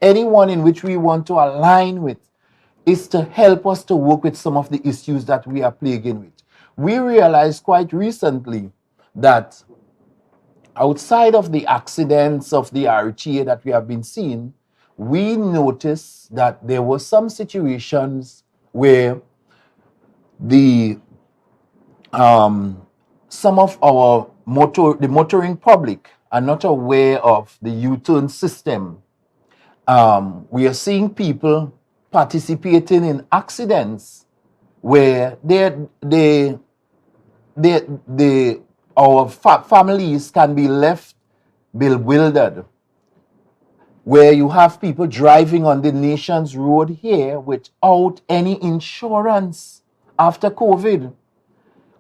anyone in which we want to align with is to help us to work with some of the issues that we are plaguing with. We realized quite recently that outside of the accidents of the RTA that we have been seeing, we noticed that there were some situations where the some of the motoring public are not aware of the U-turn system. We are seeing people participating in accidents where our families can be left bewildered, where you have people driving on the nation's road here without any insurance after COVID.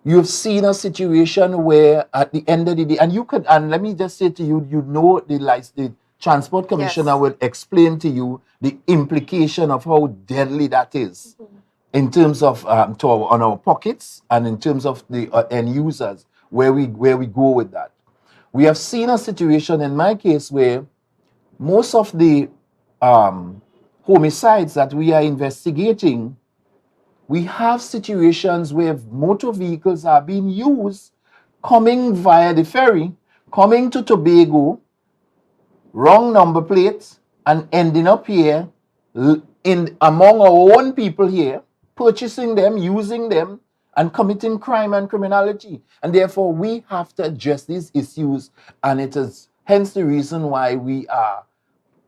You've seen a situation where at the end of the day, and let me just say to you, the Transport Commissioner Yes. will explain to you the implication of how deadly that is in terms of on our pockets and in terms of the end users, where we go with that. We have seen a situation in my case where most of the homicides that we are investigating, we have situations where motor vehicles are being used coming via the ferry, coming to Tobago, wrong number plates, and ending up here among our own people here, purchasing them, using them, and committing crime and criminality. And therefore, we have to address these issues, and it is hence the reason why we are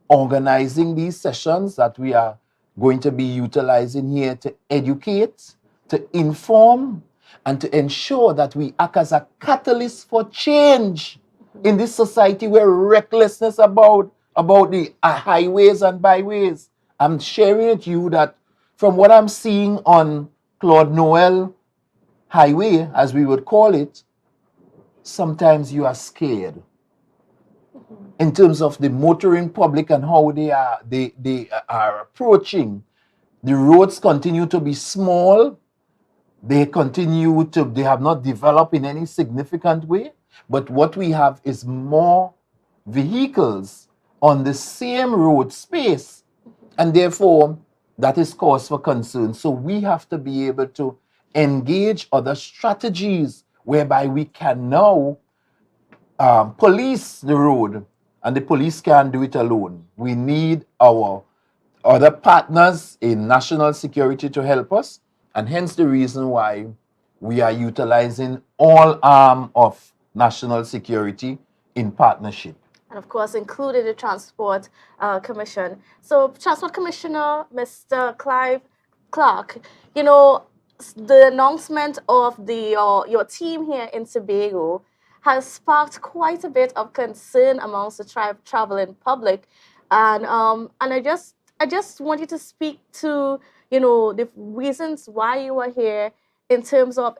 organizing these sessions that we are going to be utilizing here to educate, to inform, and to ensure that we act as a catalyst for change in this society where recklessness about the highways and byways. I'm sharing with you that from what I'm seeing on Claude Noel Highway, as we would call it, sometimes you are scared in terms of the motoring public and how they are approaching. The roads continue to be small. They have not developed in any significant way. But what we have is more vehicles on the same road space. And therefore, that is cause for concern. So we have to be able to engage other strategies whereby we can now police the road, and the police can't do it alone. We need our other partners in national security to help us, and hence the reason why we are utilizing all arm of national security in partnership. And of course, included the Transport Commission. So, Transport Commissioner, Mr. Clive Clarke, the announcement of your team here in Tobago has sparked quite a bit of concern amongst the traveling public, and I just want you to speak to the reasons why you are here, in terms of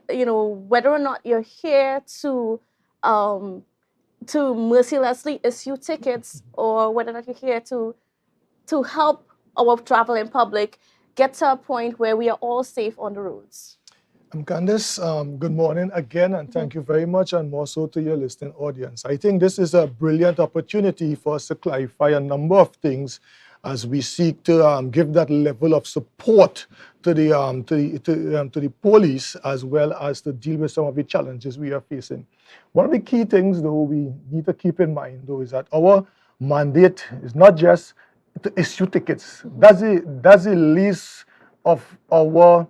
whether or not you're here to mercilessly issue tickets, or whether or not you're here to help our traveling public get to a point where we are all safe on the roads. Kandace, good morning again, and thank you very much, and more so to your listening audience. I think this is a brilliant opportunity for us to clarify a number of things as we seek to give that level of support to the police, as well as to deal with some of the challenges we are facing. One of the key things, though, we need to keep in mind, though, is that our mandate is not just to issue tickets. That's the least of our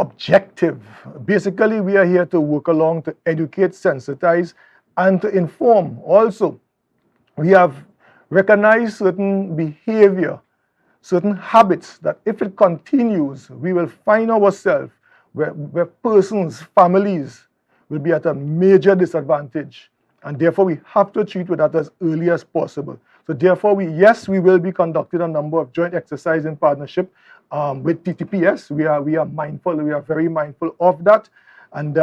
objective. Basically, we are here to work along to educate, sensitize, and to inform. Also, we have recognized certain behavior, certain habits that if it continues, we will find ourselves where persons, families will be at a major disadvantage. And therefore, we have to treat with that as early as possible. So therefore, we will be conducting a number of joint exercises in partnership with TTPS. We are mindful, we are very mindful of that. And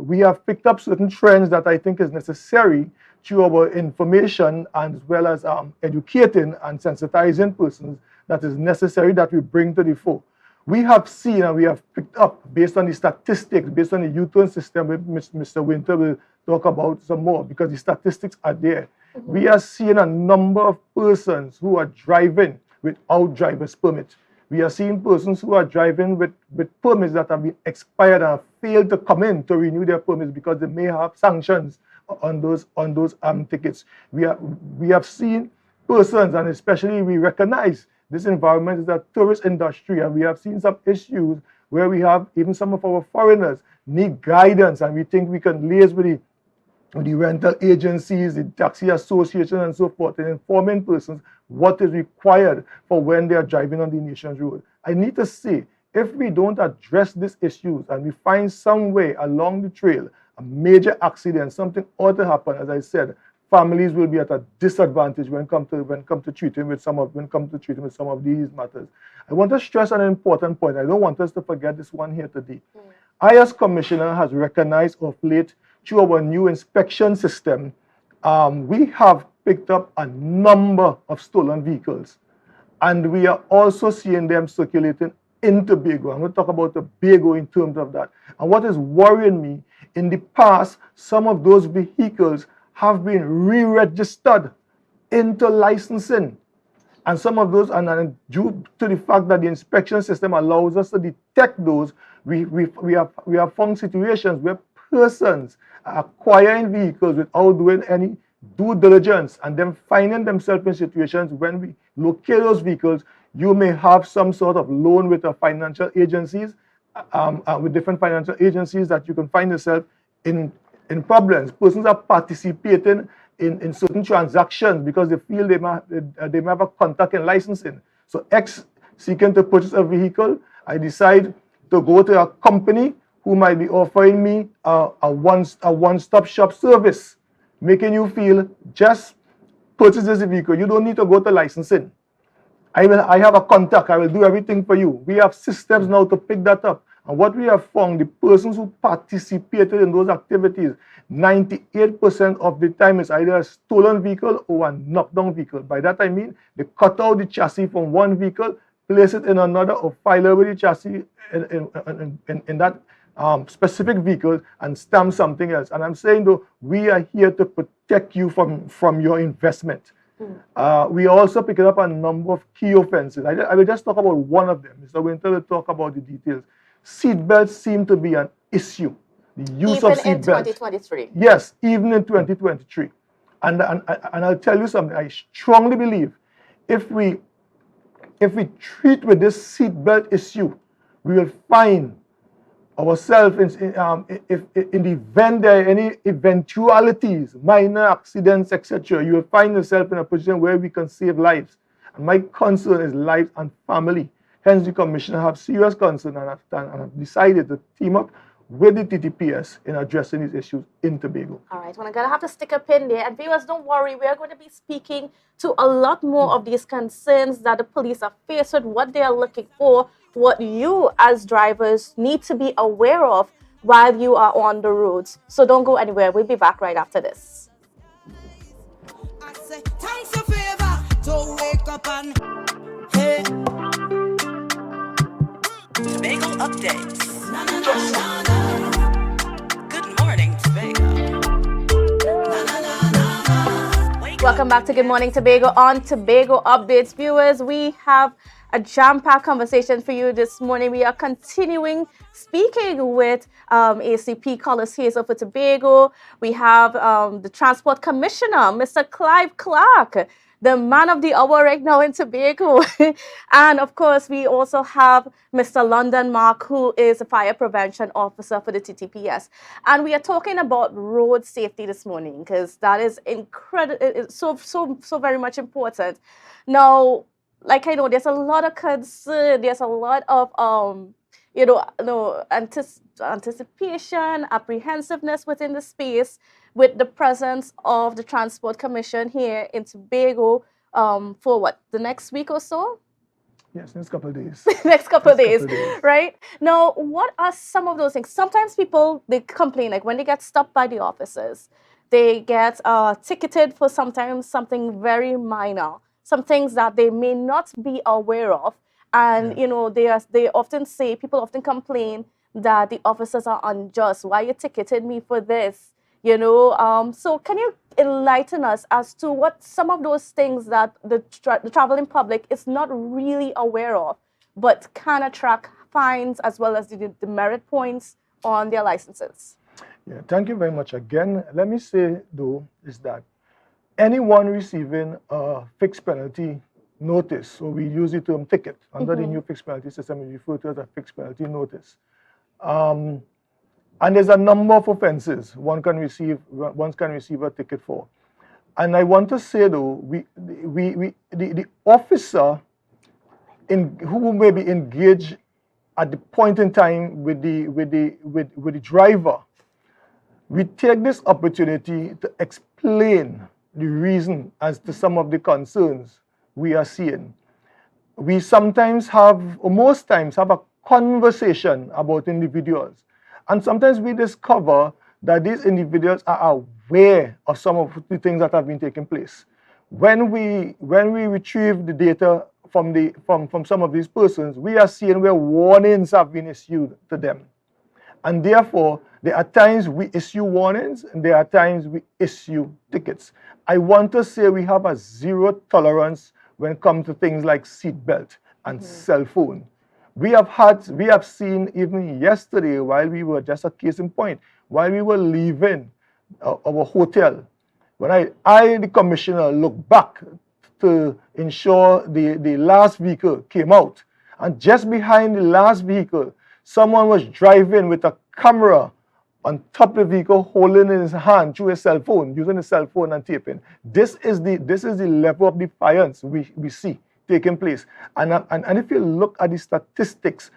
we have picked up certain trends that I think is necessary through our information, as well as educating and sensitizing persons that is necessary that we bring to the fore. We have seen and we have picked up, based on the statistics, based on the U-turn system, which Mr. Winter will talk about some more, because the statistics are there. We are seeing a number of persons who are driving without driver's permit. We are seeing persons who are driving with permits that have been expired and have failed to come in to renew their permits because they may have sanctions on those tickets. We have seen persons, and especially we recognize this environment is a tourist industry, and we have seen some issues where we have even some of our foreigners need guidance, and we think we can liaise with the rental agencies, the taxi association, and so forth, and informing persons what is required for when they are driving on the nation's road. I need to say, if we don't address these issues and we find some way along the trail, a major accident, something ought to happen, as I said, families will be at a disadvantage when come to treating with some of these matters. I want to stress an important point. I don't want us to forget this one here today. I, as commissioner, has recognized of late through our new inspection system, we have picked up a number of stolen vehicles, and we are also seeing them circulating in Tobago. I'm going to talk about Tobago in terms of that. And what is worrying me, in the past, some of those vehicles have been re-registered into licensing. And some of those, and due to the fact that the inspection system allows us to detect those, we have found situations where persons are acquiring vehicles without doing any due diligence and then finding themselves in situations when we locate those vehicles. You may have some sort of loan with a financial agencies, with different financial agencies, that you can find yourself in problems. Persons are participating in certain transactions because they feel they may have a contact in licensing. So X seeking to purchase a vehicle, I decide to go to a company who might be offering me a one-stop shop service, making you feel just purchase this vehicle. You don't need to go to licensing. I have a contact. I will do everything for you. We have systems now to pick that up. And what we have found, the persons who participated in those activities, 98% of the time is either a stolen vehicle or a knocked down vehicle. By that I mean they cut out the chassis from one vehicle, place it in another, or file over the chassis in that specific vehicle and stamp something else. And I'm saying, though, we are here to protect you from your investment. We are also picking up a number of key offenses. I will just talk about one of them. Mr. Winter will talk about the details. Seatbelts seem to be an issue. The use of seatbelts. Even in 2023. Yes, even in 2023. And I'll tell you something. I strongly believe if we treat with this seatbelt issue, we will find ourselves in the event there are any eventualities, minor accidents, etc. You will find yourself in a position where we can save lives. And my concern is lives and family. Hence, the commissioner have serious concern and have decided to team up with the TTPS in addressing these issues in Tobago. All right, well, I'm going to have to stick a pin there. And viewers, don't worry, we are going to be speaking to a lot more of these concerns that the police are faced with, what they are looking for, what you as drivers need to be aware of while you are on the roads. So don't go anywhere. We'll be back right after this. I say, thanks a favor to wake up and hey. Tobago updates. Na, na, na, na, na. Good morning, Tobago. Na, na, na, na, na. Welcome back to Good Morning Tobago on Tobago Updates. Viewers, we have a jam-packed conversation for you this morning. We are continuing speaking with ACP Collis Hazel for Tobago. We have the Transport Commissioner, Mr. Clive Clarke, the man of the hour right now in Tobago. And of course, we also have Mr. London Mark, who is a fire prevention officer for the TTPS. And we are talking about road safety this morning because that is incredible, so very much important. Now, like I know, there's a lot of concern, there's a lot of anticipation, apprehensiveness within the space with the presence of the Transport Commission here in Tobago for what, the next week or so? Yes, next couple of days. next couple of days, right? Now, what are some of those things? Sometimes people, they complain, like when they get stopped by the officers, they get ticketed for sometimes something very minor, some things that they may not be aware of. And, you know, they often say, people often complain that the officers are unjust. Why you ticketed me for this? You know, so can you enlighten us as to what some of those things that the traveling public is not really aware of, but can attract fines as well as the demerit points on their licenses? Yeah, thank you very much again. Let me say, though, is that anyone receiving a fixed penalty notice, so we use the term ticket, under the new fixed penalty system, we refer to it as a fixed penalty notice. And there's a number of offenses one can receive a ticket for. And I want to say, though, the officer who may be engaged at the point in time with the driver, we take this opportunity to explain the reason as to some of the concerns we are seeing. We sometimes have, or most times, have a conversation about individuals. And sometimes we discover that these individuals are aware of some of the things that have been taking place. When we retrieve the data from some of these persons, we are seeing where warnings have been issued to them. And therefore, there are times we issue warnings and there are times we issue tickets. I want to say we have a zero tolerance when it comes to things like seatbelt and cell phone. We have seen even yesterday, while we were, just a case in point, while we were leaving our hotel, when I, the commissioner, looked back to ensure the last vehicle came out. And just behind the last vehicle, someone was driving with a camera on top of the vehicle, holding in his hand through his cell phone, using his cell phone and taping. This is the level of defiance we see taking place. And if you look at the statistics,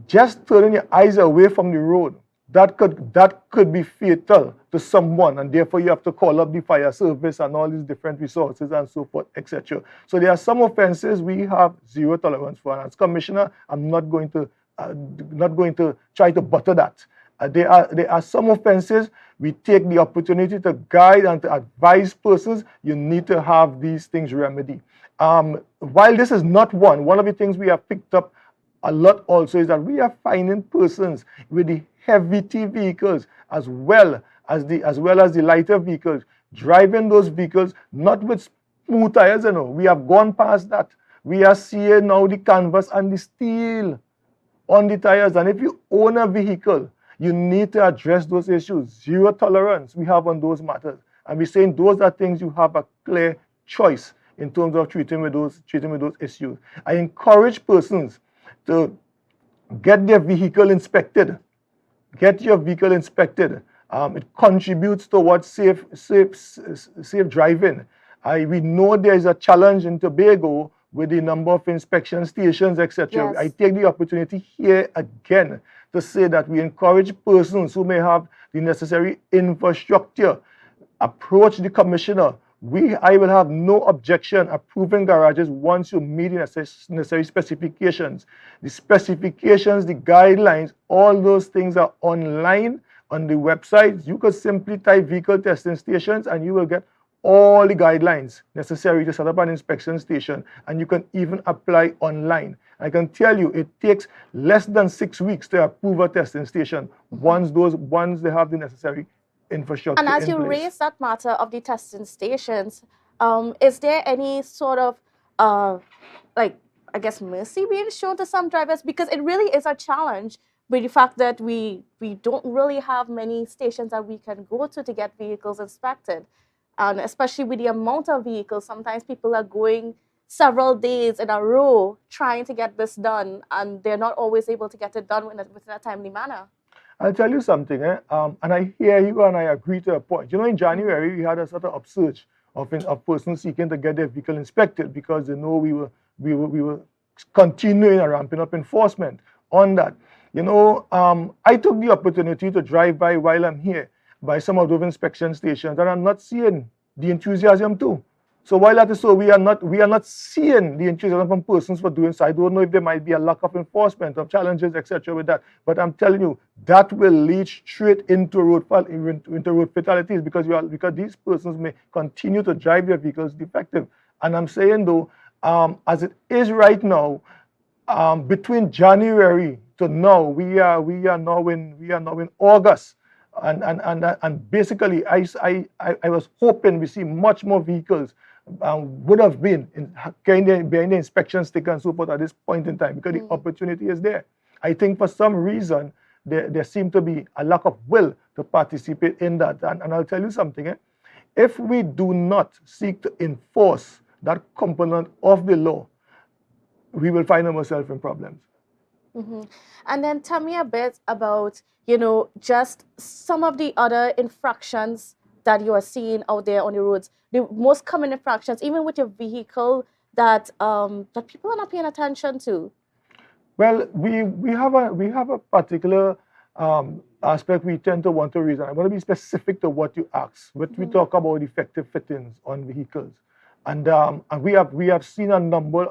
just turning your eyes away from the road, that could be fatal to someone, and therefore you have to call up the fire service and all these different resources and so forth, etc. So there are some offenses we have zero tolerance for, and as commissioner, I'm not going to try to butter that. There are some offenses we take the opportunity to guide and to advise persons. You need to have these things remedied. While this is not one of the things we have picked up a lot also is that we are finding persons with the heavy vehicles as well as the lighter vehicles, driving those vehicles not with smooth tires. We have gone past that. We are seeing now the canvas and the steel on the tires. And if you own a vehicle, you need to address those issues. Zero tolerance we have on those matters. And we're saying those are things you have a clear choice in terms of treating with those issues. I encourage persons to get their vehicle inspected. Get your vehicle inspected. It contributes towards safe driving. We know there is a challenge in Tobago with the number of inspection stations, etc. Yes. I take the opportunity here again to say that we encourage persons who may have the necessary infrastructure, approach the commissioner. I will have no objection approving garages once you meet the necessary specifications. The specifications, the guidelines, all those things are online on the website. You could simply type vehicle testing stations and you will get all the guidelines necessary to set up an inspection station, and you can even apply online. I can tell you it takes less than 6 weeks to approve a testing station once they have the necessary infrastructure. And as in you place. raise that matter of the testing stations, is there any sort of mercy being shown to some drivers? Because it really is a challenge with the fact that we don't really have many stations that we can go to get vehicles inspected. And especially with the amount of vehicles, sometimes people are going several days in a row trying to get this done, and they're not always able to get it done within a timely manner. I'll tell you something, and I hear you and I agree to a point. In January, we had a sort of upsurge of persons seeking to get their vehicle inspected because they know we were continuing and ramping up enforcement on that. I took the opportunity to drive by while I'm here by some of those inspection stations, and I'm not seeing the enthusiasm too. So while that is so, we are not seeing the enthusiasm from persons for doing so. I don't know if there might be a lack of enforcement, of challenges, etc. with that. But I'm telling you, that will lead straight into road fatalities because these persons may continue to drive their vehicles defective. And I'm saying though, as it is right now, between January to now, we are now in August. And basically, I was hoping we see much more vehicles would have been behind the inspection sticker and so forth at this point in time, because the opportunity is there. I think for some reason there seemed to be a lack of will to participate in that. And I'll tell you something. If we do not seek to enforce that component of the law, we will find ourselves in problems. And then tell me a bit about, just some of the other infractions that you are seeing out there on the roads. The most common infractions, even with your vehicle, that that people are not paying attention to. Well, we have a particular aspect we tend to want to raise. I want to be specific to what you asked. But we talk about effective fittings on vehicles, and we have seen a number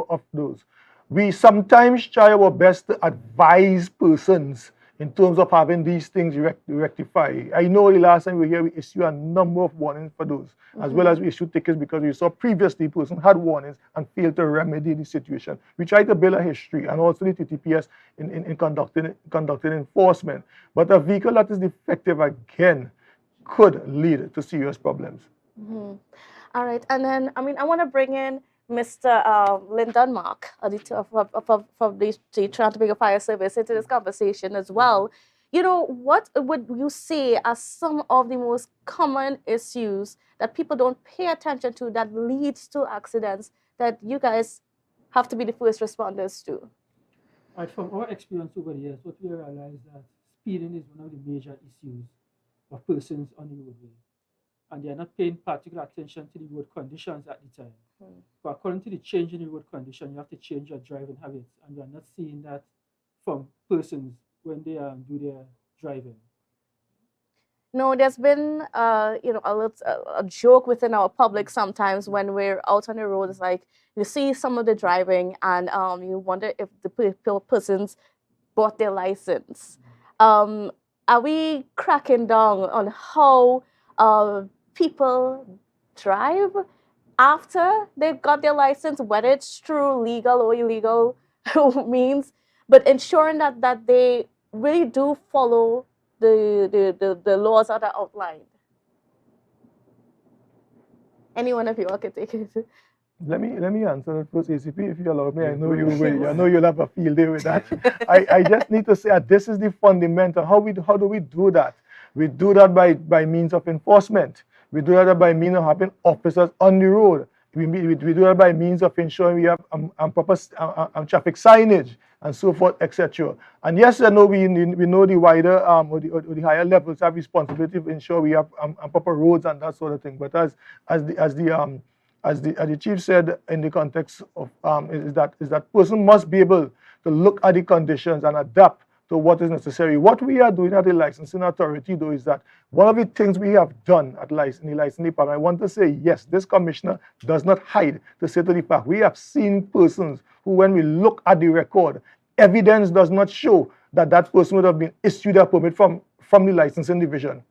of those. We sometimes try our best to advise persons in terms of having these things rectify. I know the last time we were here, we issued a number of warnings for those, as well as we issued tickets because we saw previously person had warnings and failed to remedy the situation. We tried to build a history and also the TTPS in conducting enforcement. But a vehicle that is defective again could lead to serious problems. All right, and then I want to bring in Mr. Lyndon Mark from the Tobago Fire Service into this conversation as well. What would you say are some of the most common issues that people don't pay attention to that leads to accidents that you guys have to be the first responders to? Right, from our experience over the years, what we realized that speeding is one of the major issues of persons on the roadway. And they are not paying particular attention to the road conditions at the time. But according to the change in the road condition, you have to change your driving habits, and we are not seeing that from persons when they do their driving. No, there's been a joke within our public sometimes when we're out on the road. It's like you see some of the driving, and you wonder if the persons bought their license. Are we cracking down on how people drive after they've got their license, whether it's through legal or illegal means, but ensuring that they really do follow the laws that are outlined? Any one of you all can take it. Let me answer that first, ACP, if you allow me. I know you will. I know you'll have a field day with that. I just need to say that this is the fundamental. How do we do that? We do that by means of enforcement. We do that by means of having officers on the road. We do that by means of ensuring we have proper traffic signage and so forth, etc. And yes, I know we know the wider or the higher levels have responsibility to ensure we have proper roads and that sort of thing. But as the chief said, in the context of is that person must be able to look at the conditions and adapt to what is necessary. What we are doing at the licensing authority, though, is that one of the things we have done at the licensing department, I want to say, yes, this commissioner does not hide to say to the fact. We have seen persons who, when we look at the record, evidence does not show that that person would have been issued a permit from the licensing division.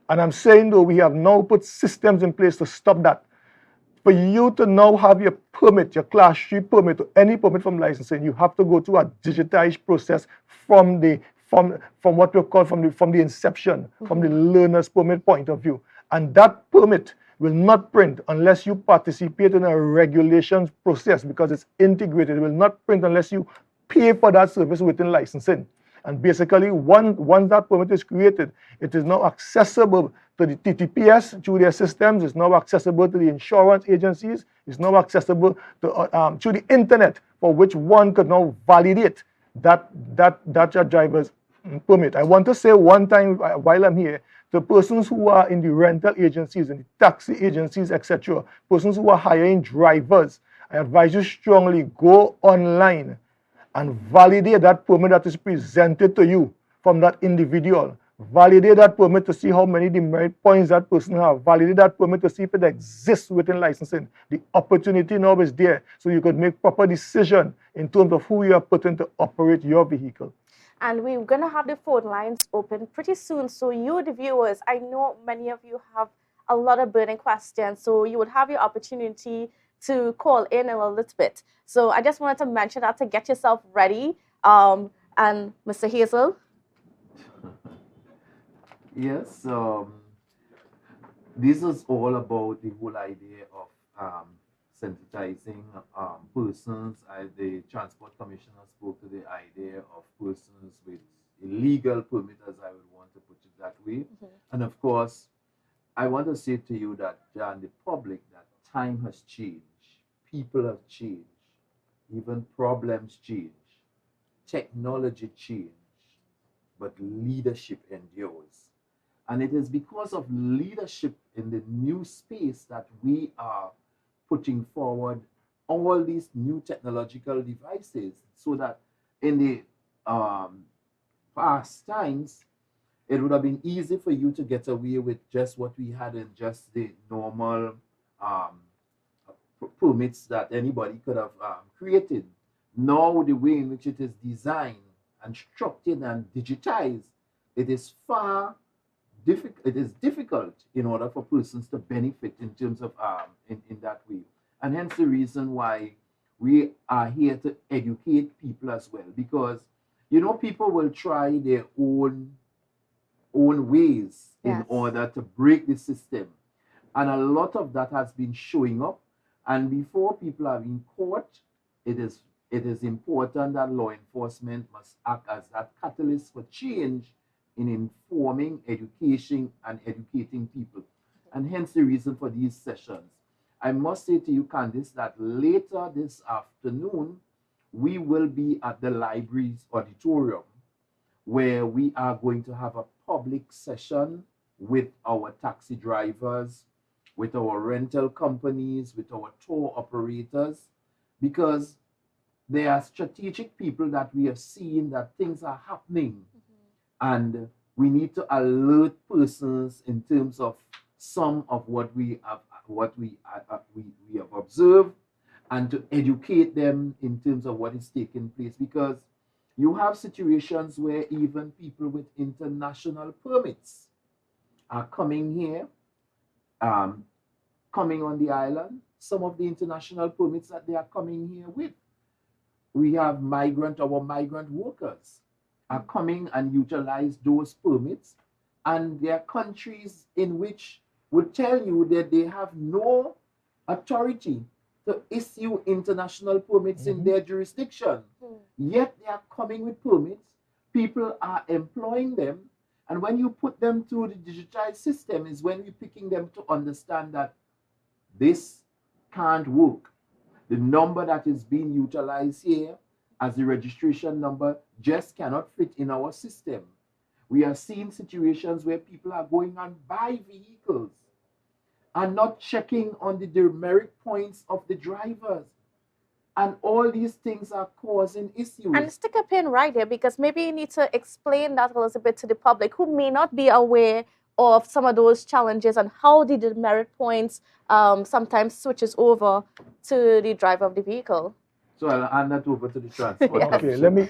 And I'm saying, though, we have now put systems in place to stop that. For you to now have your permit, your Class 3 permit, or any permit from licensing, you have to go through a digitized process from what we call from the inception, from the learner's permit point of view. And that permit will not print unless you participate in a regulations process, because it's integrated. It will not print unless you pay for that service within licensing. And basically, once that permit is created, it is now accessible to the TTPS through their systems. It's now accessible to the insurance agencies. It's now accessible to through the internet, for which one could now validate that your driver's permit. I want to say one time while I'm here, the persons who are in the rental agencies and the taxi agencies, etc., persons who are hiring drivers, I advise you strongly, go online and validate that permit that is presented to you from that individual. Validate that permit to see how many demerit points that person has. Validate that permit to see if it exists within licensing. The opportunity now is there, so you could make proper decision in terms of who you are putting to operate your vehicle. And we're going to have the phone lines open pretty soon. So you, the viewers, I know many of you have a lot of burning questions. So you would have your opportunity to call in a little bit. So I just wanted to mention that to get yourself ready. And Mr. Hazel? Yes, this is all about the whole idea of sensitizing persons. The Transport Commissioner spoke to the idea of persons with illegal permit, as I would want to put it that way. And of course, I want to say to you that the public, that time has changed, people have changed, even problems change, technology change, but leadership endures. And it is because of leadership in the new space that we are putting forward all these new technological devices so that in the past times, it would have been easy for you to get away with just what we had in just the normal um, permits that anybody could have created. Now, the way in which it is designed and structured and digitized, it is far difficult. It is difficult in order for persons to benefit in terms of in that way, and hence the reason why we are here to educate people as well, because people will try their own ways in Yes. order to break the system. And a lot of that has been showing up. And before people are being caught, it is important that law enforcement must act as that catalyst for change in informing, education, and educating people. And hence the reason for these sessions. I must say to you, Kandace, that later this afternoon, we will be at the library's auditorium where we are going to have a public session with our taxi drivers, with our rental companies, with our tour operators, because they are strategic people that we have seen that things are happening, and we need to alert persons in terms of some of what we have observed, and to educate them in terms of what is taking place, because you have situations where even people with international permits are coming here, um, coming on the island. Some of the international permits that they are coming here with, we have our migrant workers are coming and utilize those permits, and there are countries in which would tell you that they have no authority to issue international permits in their jurisdiction. Yet they are coming with permits. People are employing them. And when you put them through the digitized system is when you're picking them to understand that this can't work. The number that is being utilized here as the registration number just cannot fit in our system. We are seeing situations where people are going and buy vehicles and not checking on the demerit points of the drivers. And all these things are causing issues. And stick a pin right here, because maybe you need to explain that a little bit to the public who may not be aware of some of those challenges and how the demerit points sometimes switches over to the driver of the vehicle. So I'll hand that over to the transport. Okay, let me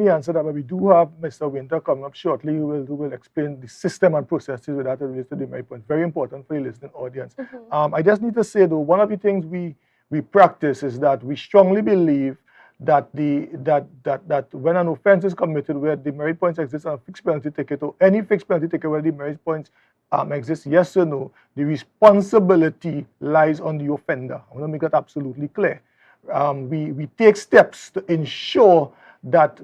answer that. But we do have Mr. Winter coming up shortly, who will explain the system and processes with that related to the merit point. Very important for the listening audience. I just need to say though, one of the things we practice is that we strongly believe that that when an offense is committed where the merit points exist on a fixed penalty ticket or any fixed penalty ticket where the merit points exist, yes or no, the responsibility lies on the offender. I want to make that absolutely clear. We take steps to ensure that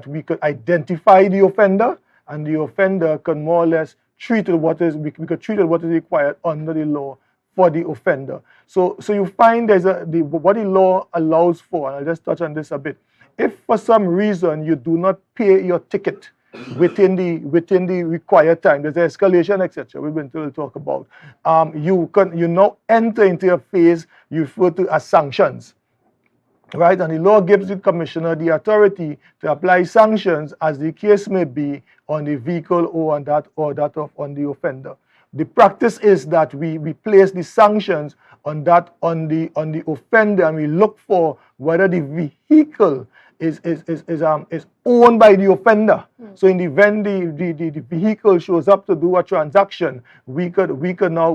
we could identify the offender, and the offender can more or less treat we could treat what is required under the law for the offender. So you find there's what the law allows for, and I'll just touch on this a bit. If for some reason you do not pay your ticket within the required time, there's escalation, etc. We're going to talk about. You now enter into a phase you refer to as sanctions, right? And the law gives the commissioner the authority to apply sanctions as the case may be on the vehicle or on the offender. The practice is that we place the sanctions on the offender, and we look for whether the vehicle is owned by the offender. So in the event the vehicle shows up to do a transaction, we could now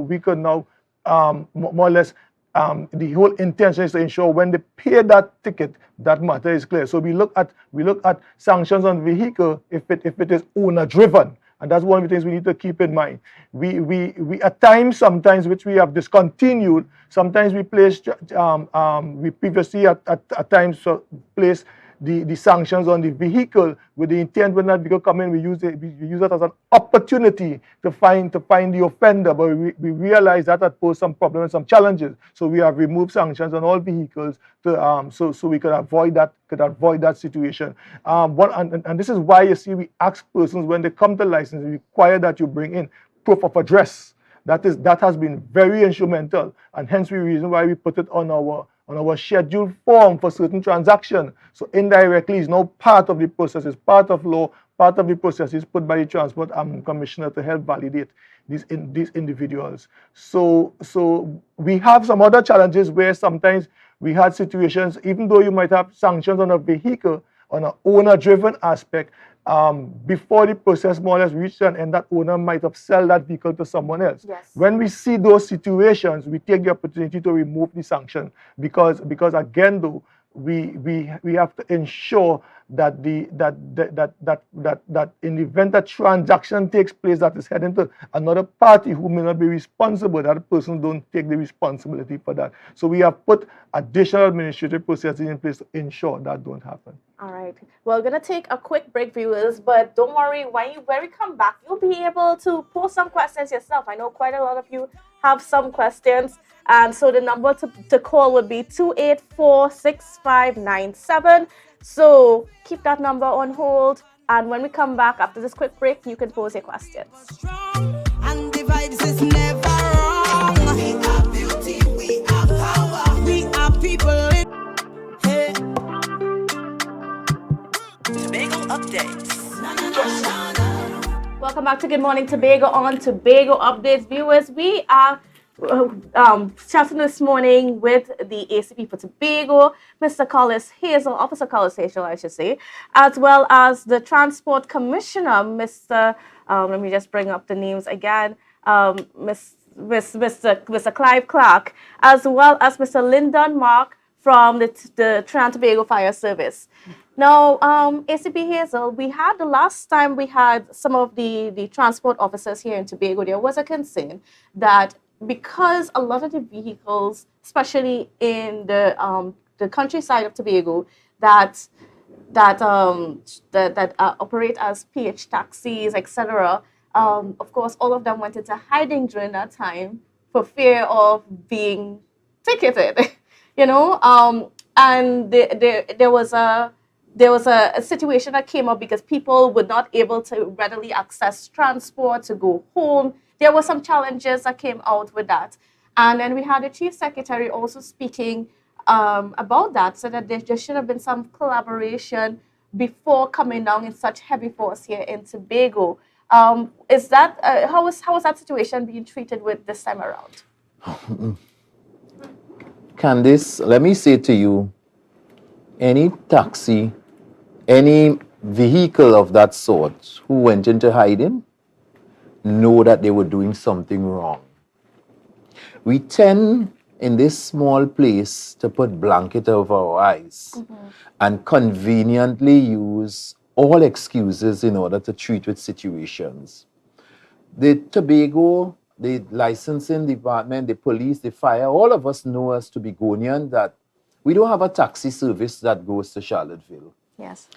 more or less the whole intention is to ensure when they pay that ticket, that matter is clear. So we look at sanctions on vehicle if it is owner driven. And that's one of the things we need to keep in mind. We at times, sometimes, which we have discontinued, sometimes we place, we previously at times place the sanctions on the vehicle with the intent when that vehicle come in, we use it as an opportunity to find the offender, but we realize that posed some problems and some challenges. So we have removed sanctions on all vehicles to so we could avoid that situation. And this is why you see we ask persons when they come to license, we require that you bring in proof of address. That has been very instrumental, and hence the reason why we put it on our scheduled form for certain transaction. So indirectly, it's now part of the process, it's part of law, part of the process is put by the Transport Commissioner to help validate these individuals. So we have some other challenges where sometimes we had situations, even though you might have sanctions on a vehicle, on an owner-driven aspect, before the process more or less reached an end, that owner might have sold that vehicle to someone else. Yes. When we see those situations, we take the opportunity to remove the sanction because again, though, we have to ensure that that in the event that transaction takes place that is heading to another party who may not be responsible, that person don't take the responsibility for that. So we have put additional administrative processes in place to ensure that don't happen. All right. Well, we're going to take a quick break, viewers, but don't worry. When we come back, you'll be able to post some questions yourself. I know quite a lot of you have some questions. And so the number to call would be 284-6597. So keep that number on hold. And when we come back after this quick break, you can pose your questions. Strong, and the vibes is never wrong. We are beauty, we are power, we are people. Hey. Tobago updates. Welcome back to Good Morning Tobago on Tobago Updates. Viewers, we are chatting this morning with the ACP for Tobago, Mr. Collis Hazel, Officer Collis Hazel, I should say, as well as the Transport Commissioner, Mr. Let me just bring up the names again, Mr. Clive Clarke, as well as Mr. Lyndon Mark from the Trinidad and Tobago Fire Service. Now, ACP Hazel, we had the last time we had some of the transport officers here in Tobago, there was a concern that because a lot of the vehicles, especially in the countryside of Tobago, that operate as PH taxis, etc. Of course, all of them went into hiding during that time for fear of being ticketed, you know. And there was a situation that came up because people were not able to readily access transport to go home. There were some challenges that came out with that. And then we had the Chief Secretary also speaking about that, so that there should have been some collaboration before coming down in such heavy force here in Tobago. Is that how is that situation being treated with this time around? Kandace, let me say to you, any taxi, any vehicle of that sort who went into hiding know that they were doing something wrong. We tend in this small place to put blanket over our eyes and conveniently use all excuses in order to treat with situations. The Tobago, the licensing department, the police, the fire, all of us know as Tobagonian that we don't have a taxi service that goes to Charlottesville. Yes.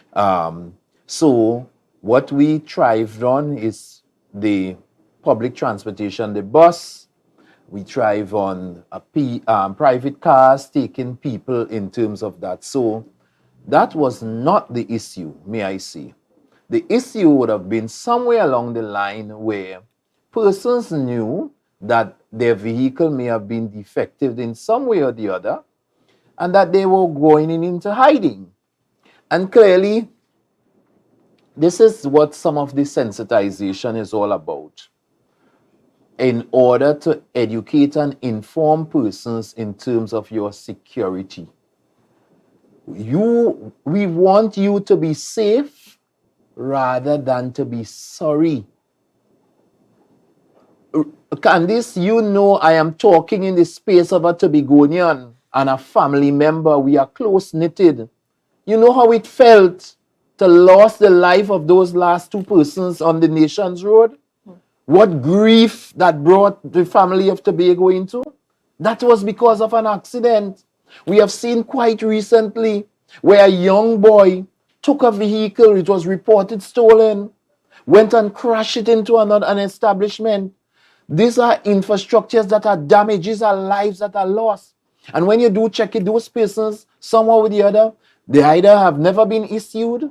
So what we thrived on is the public transportation, the bus. We thrive on private cars taking people in terms of that. So that was not the issue, may I say. The issue would have been somewhere along the line where persons knew that their vehicle may have been defective in some way or the other, and that they were going into hiding. And clearly, this is what some of the sensitization is all about. In order to educate and inform persons in terms of your security. We want you to be safe rather than to be sorry. Kandace, you know I am talking in the space of a Tobagonian and a family member. We are close-knitted. You know how it felt to to lose the life of those last two persons on the nation's road, what grief that brought the family of Tobago into, that was because of an accident. We have seen quite recently where a young boy took a vehicle, it was reported stolen, went and crashed it into an establishment. These are infrastructures that are damaged, these are lives that are lost. And when you do check it, those persons, somehow or the other, they either have never been issued,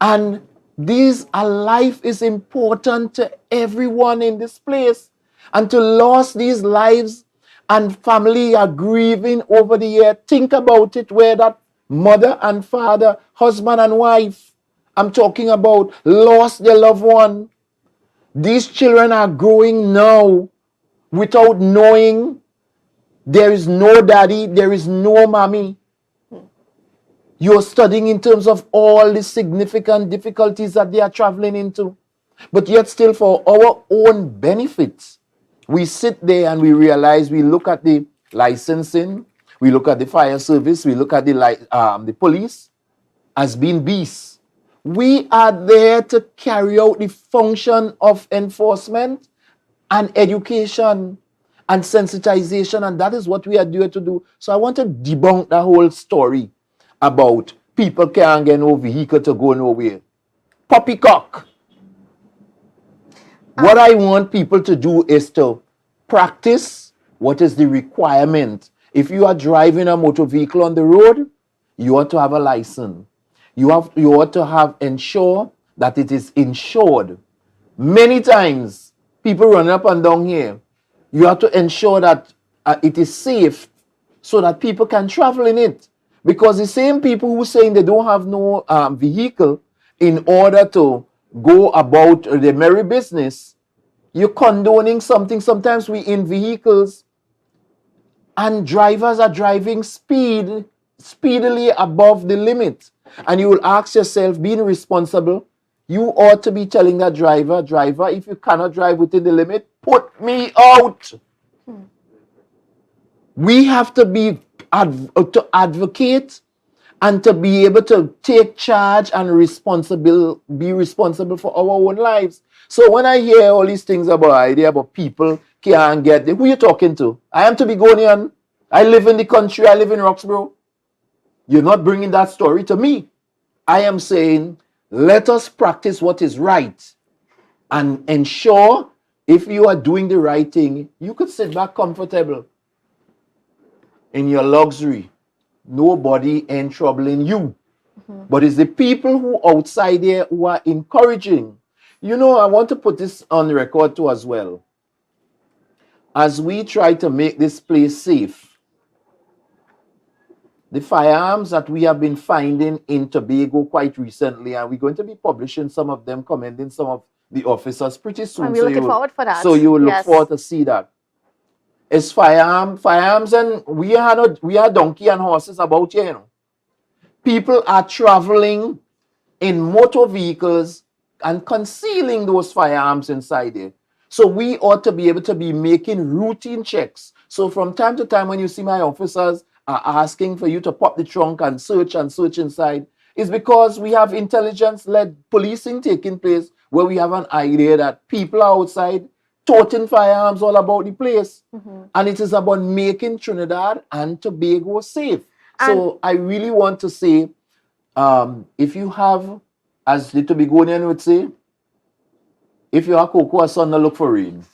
and these a life is important to everyone in this place. And to lose these lives and family are grieving over the year. Think about it, where that mother and father, husband and wife, I'm talking about, lost their loved one. These children are growing now without knowing there is no daddy, there is no mommy. You're studying in terms of all the significant difficulties that they are traveling into. But yet still, for our own benefits, we sit there and we realize, we look at the licensing, we look at the fire service, we look at the police as being beasts. We are there to carry out the function of enforcement and education and sensitization, and that is what we are there to do. So I want to debunk the whole story about people can't get no vehicle to go nowhere. Poppycock. What I want people to do is to practice what is the requirement. If you are driving a motor vehicle on the road, you ought to have a license. You ought to have ensure that it is insured. Many times, people run up and down here. You have to ensure that it is safe so that people can travel in it. Because the same people who saying they don't have no vehicle in order to go about their merry business, you're condoning something. Sometimes we in vehicles and drivers are driving speedily above the limit. And you will ask yourself, being responsible, you ought to be telling that driver, if you cannot drive within the limit, put me out. We have to be to advocate and to be able to take charge and be responsible for our own lives. So when I hear all these things about people can't get there, who you talking to? I am Tobagonian. I live in the country. I live in Roxborough. You're not bringing that story to me. I am saying, let us practice what is right and ensure if you are doing the right thing, you could sit back comfortable in your luxury. Nobody ain't troubling you. But it's the people who outside there who are encouraging. You know, I want to put this on record too as well. As we try to make this place safe, the firearms that we have been finding in Tobago quite recently, and we're going to be publishing some of them, commending some of the officers pretty soon. And we're looking forward for that. So you will look Yes. forward to see that. It's firearms, and we are donkey and horses about here, you know. People are traveling in motor vehicles and concealing those firearms inside there. So we ought to be able to be making routine checks. So from time to time, when you see my officers are asking for you to pop the trunk and search inside, is because we have intelligence-led policing taking place, where we have an idea that people are outside toting firearms all about the place. And it is about making Trinidad and Tobago safe. So I really want to say, if you have, as the Tobagonian would say, if you are cocoa, son, no look for rain.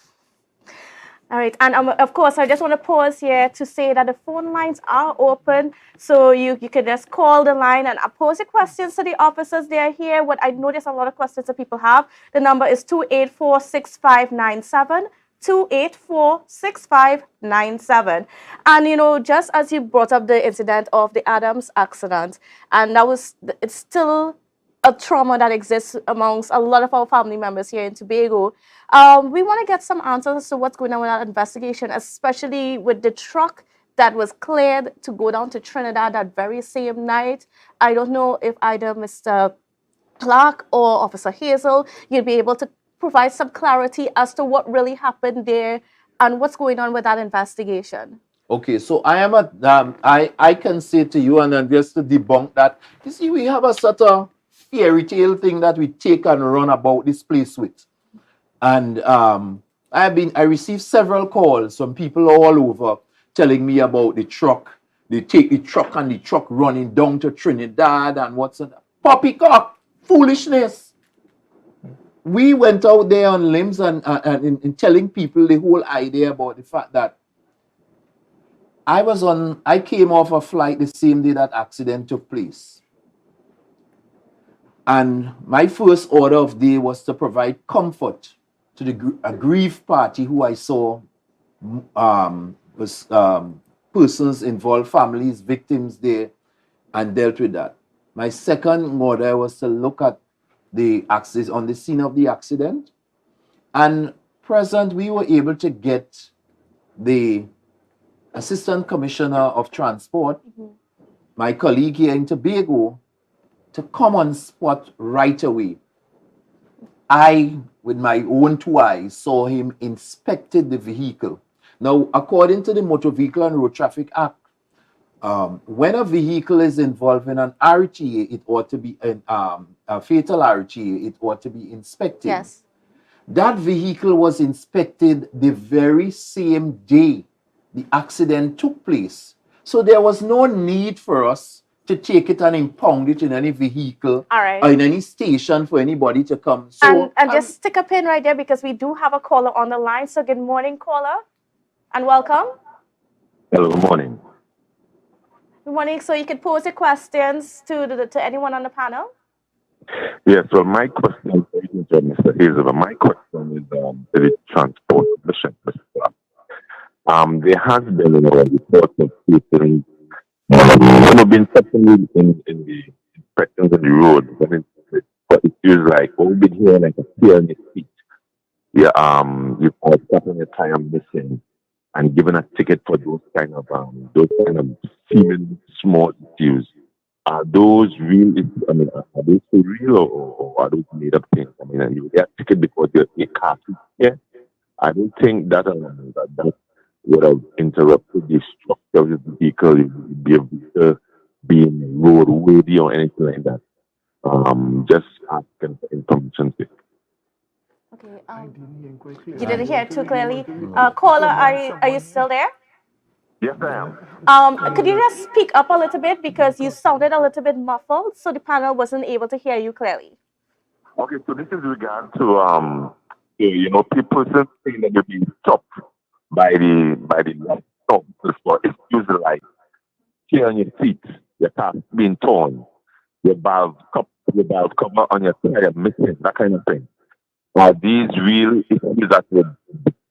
All right, and of course, I just want to pause here to say that the phone lines are open, so you can just call the line and pose your questions to the officers. They are here. What I know, there's a lot of questions that people have. The number is 284-6597. 284-6597. And you know, just as you brought up the incident of the Adams accident, and it's still a trauma that exists amongst a lot of our family members here in Tobago. We want to get some answers as to what's going on with that investigation, especially with the truck that was cleared to go down to Trinidad that very same night. I don't know if either Mr. Clarke or Officer Hazel, you'd be able to provide some clarity as to what really happened there and what's going on with that investigation. Okay, so I can say to you, and then just to debunk that, you see, we have a sort of fairy tale thing that we take and run about this place with. And I received several calls from people all over telling me about the truck. They take the truck and the truck running down to Trinidad and what's that. Poppycock, foolishness. We went out there on limbs and in telling people the whole idea about the fact that I came off a flight the same day that accident took place. And my first order of day was to provide comfort to a grief party who I saw was persons involved, families, victims there, and dealt with that. My second order was to look at the accident on the scene of the accident, and present we were able to get the Assistant Commissioner of Transport, my colleague here in Tobago, to come on spot right away. I, with my own two eyes, saw him inspected the vehicle. Now, according to the Motor Vehicle and Road Traffic Act, when a vehicle is involved in an RTA, it ought to be a fatal RTA, it ought to be inspected. Yes. That vehicle was inspected the very same day the accident took place. So there was no need for us to take it and impound it in any vehicle All right. or in any station for anybody to come. So And just stick a pin right there because we do have a caller on the line. So good morning, caller, and welcome. Hello, good morning. Good morning. So you could pose your questions to anyone on the panel. Yes, well, my question to Mr. Hazel, my question is to the Transport Commission. There has been reports of people been suffering in the inspections on the road, but it feels like we've been hearing like a fear in your feet. Yeah, you are stopping a tire missing and given a ticket for those kind of seeming small issues. Are those real? I mean, are those for real or are those made up things? I mean, you get a ticket because your car is here. I don't think that would have interrupted the structure of the vehicle. It would be able to be roadworthy or anything like that. Just asking for information. Okay. I didn't hear quite clearly. You didn't hear it too clearly. Someone- Caller, are you someone- still there? Yes, I am. Could you just speak up a little bit because you sounded a little bit muffled, so the panel wasn't able to hear you clearly. Okay, so this is regard to people saying that you're being stopped by the left stop for excuse like tear on your feet, your car being torn, your valve cover on your tire missing, that kind of thing. Are these real issues that would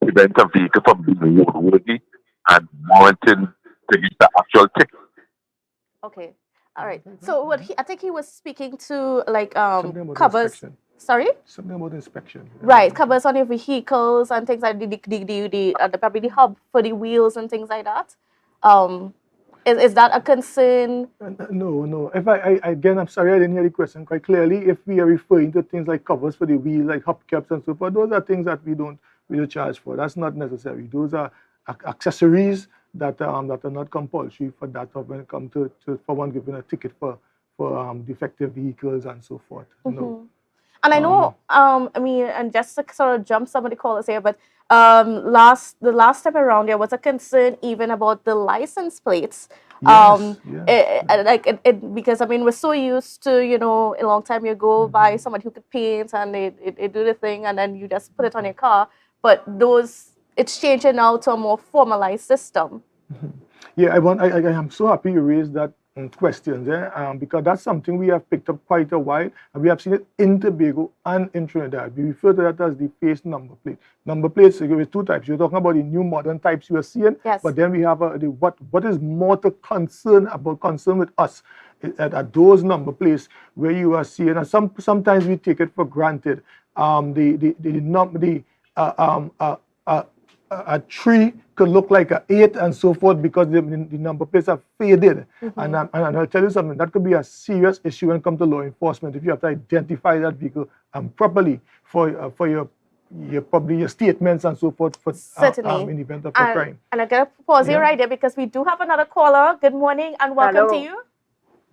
prevent a vehicle from being roadworthy and warranting to get the actual ticket? Okay. All right. So I think he was speaking to like Something about covers. inspection. Sorry. Something about inspection. Right, covers on your vehicles and things like probably the hub for the wheels and things like that. Is that a concern? No. If I again, I'm sorry, I didn't hear the question quite clearly. If we are referring to things like covers for the wheel, like hubcaps and so forth, those are things that we don't charge for. That's not necessary. Those are accessories that are not compulsory for that when it comes to for one giving a ticket for defective vehicles and so forth. No. And I know, I mean, and just to sort of jump some of the callers here, but the last time around there was a concern even about the license plates. Yes, Because I mean we're so used to a long time you go by somebody who could paint and they do the thing and then you just put it on your car, but it's changing now to a more formalized system. Yeah, I am so happy you raised that question there, because that's something we have picked up quite a while, and we have seen it in Tobago and in Trinidad. We refer to that as the face number plate. Number plates, there are two types. You're talking about the new modern types you are seeing, yes. But then we have what is more to concern with us at those number plates where you are seeing, and sometimes we take it for granted. A 3 could look like an 8 and so forth because the number plates are faded. And I'll tell you something, that could be a serious issue when it comes to law enforcement if you have to identify that vehicle properly for your probably your statements and so forth for in the event of a crime. And I'm going to pause you right there because we do have another caller. Good morning and welcome to you.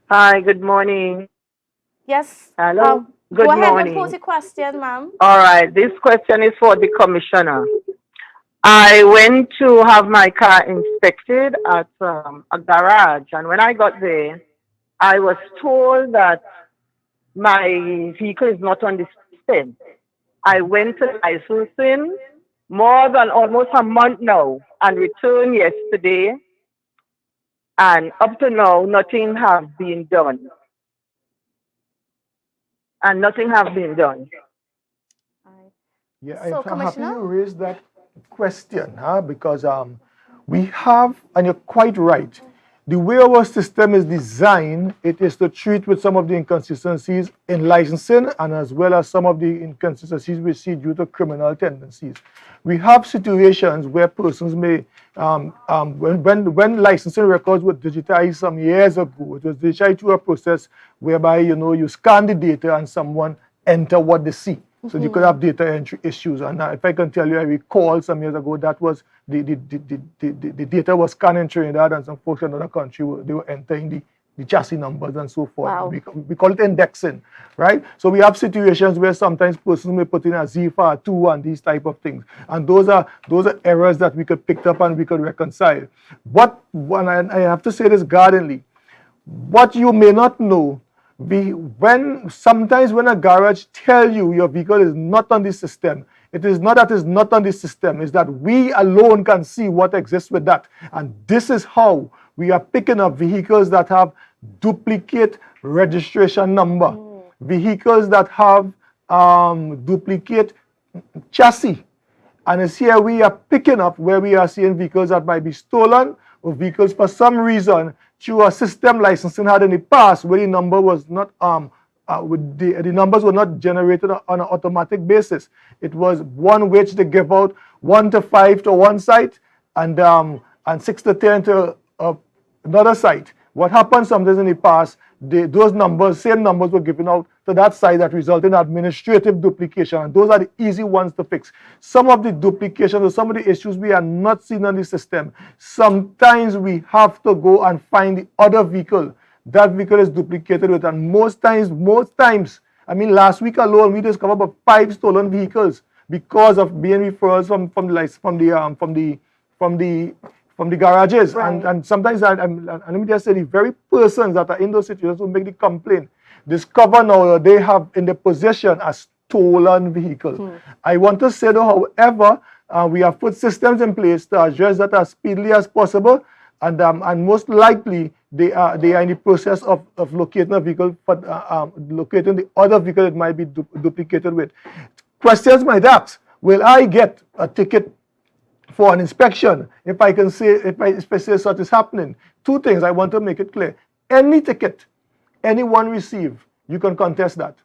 Hi, good morning. Yes. Hello. Go Good ahead and pose morning. your question, ma'am. All right. This question is for the commissioner. I went to have my car inspected at a garage, and when I got there, I was told that my vehicle is not on the system. I went to licensing more than almost a month now and returned yesterday, and up to now, nothing has been done. And nothing has been done. All right. Yeah, So, I'm happy Commissioner. you raised that question, because we have, and you're quite right, the way our system is designed, it is to treat with some of the inconsistencies in licensing and as well as some of the inconsistencies we see due to criminal tendencies. We have situations where persons may, when licensing records were digitized some years ago, it was digitized through a process whereby, you scan the data and someone enter what they see. So you could have data entry issues. And if I can tell you, I recall some years ago that was the data was scanned in Trinidad, and some folks in another country they were entering the chassis numbers and so forth. Wow. We call it indexing, right? So we have situations where sometimes persons may put in a ZFR2 and these type of things. And those are errors that we could pick up and we could reconcile. I have to say this guardedly, what you may not know, sometimes when a garage tell you your vehicle is not on the system, it is not that it's not on the system, it's that we alone can see what exists with that. And this is how we are picking up vehicles that have duplicate registration number, vehicles that have duplicate chassis. And it's here we are picking up where we are seeing vehicles that might be stolen, or vehicles for some reason through a system licensing had in the past where the number was not the numbers were not generated on an automatic basis. It was one which they give out 1 to 5 to one site and 6 to 10 to another site. What happened sometimes in the past, those same numbers were given out to that site that resulted in administrative duplication, and those are the easy ones to fix. Some of the duplication or some of the issues we are not seeing on the system, sometimes we have to go and find the other vehicle that vehicle is duplicated with, and most times, I mean last week alone we discovered about 5 stolen vehicles because of being referrals from the garages. Right. And sometimes, and let me just say, the very persons that are in those situations who make the complaint discover now that they have in their possession a stolen vehicle. I want to say though, however, we have put systems in place to address that as speedily as possible, and most likely they are in the process of locating a vehicle, locating the other vehicle it might be duplicated with. Questions might ask, will I get a ticket for an inspection if I say such is happening? Two things I want to make it clear. Any ticket anyone receive, you can contest that.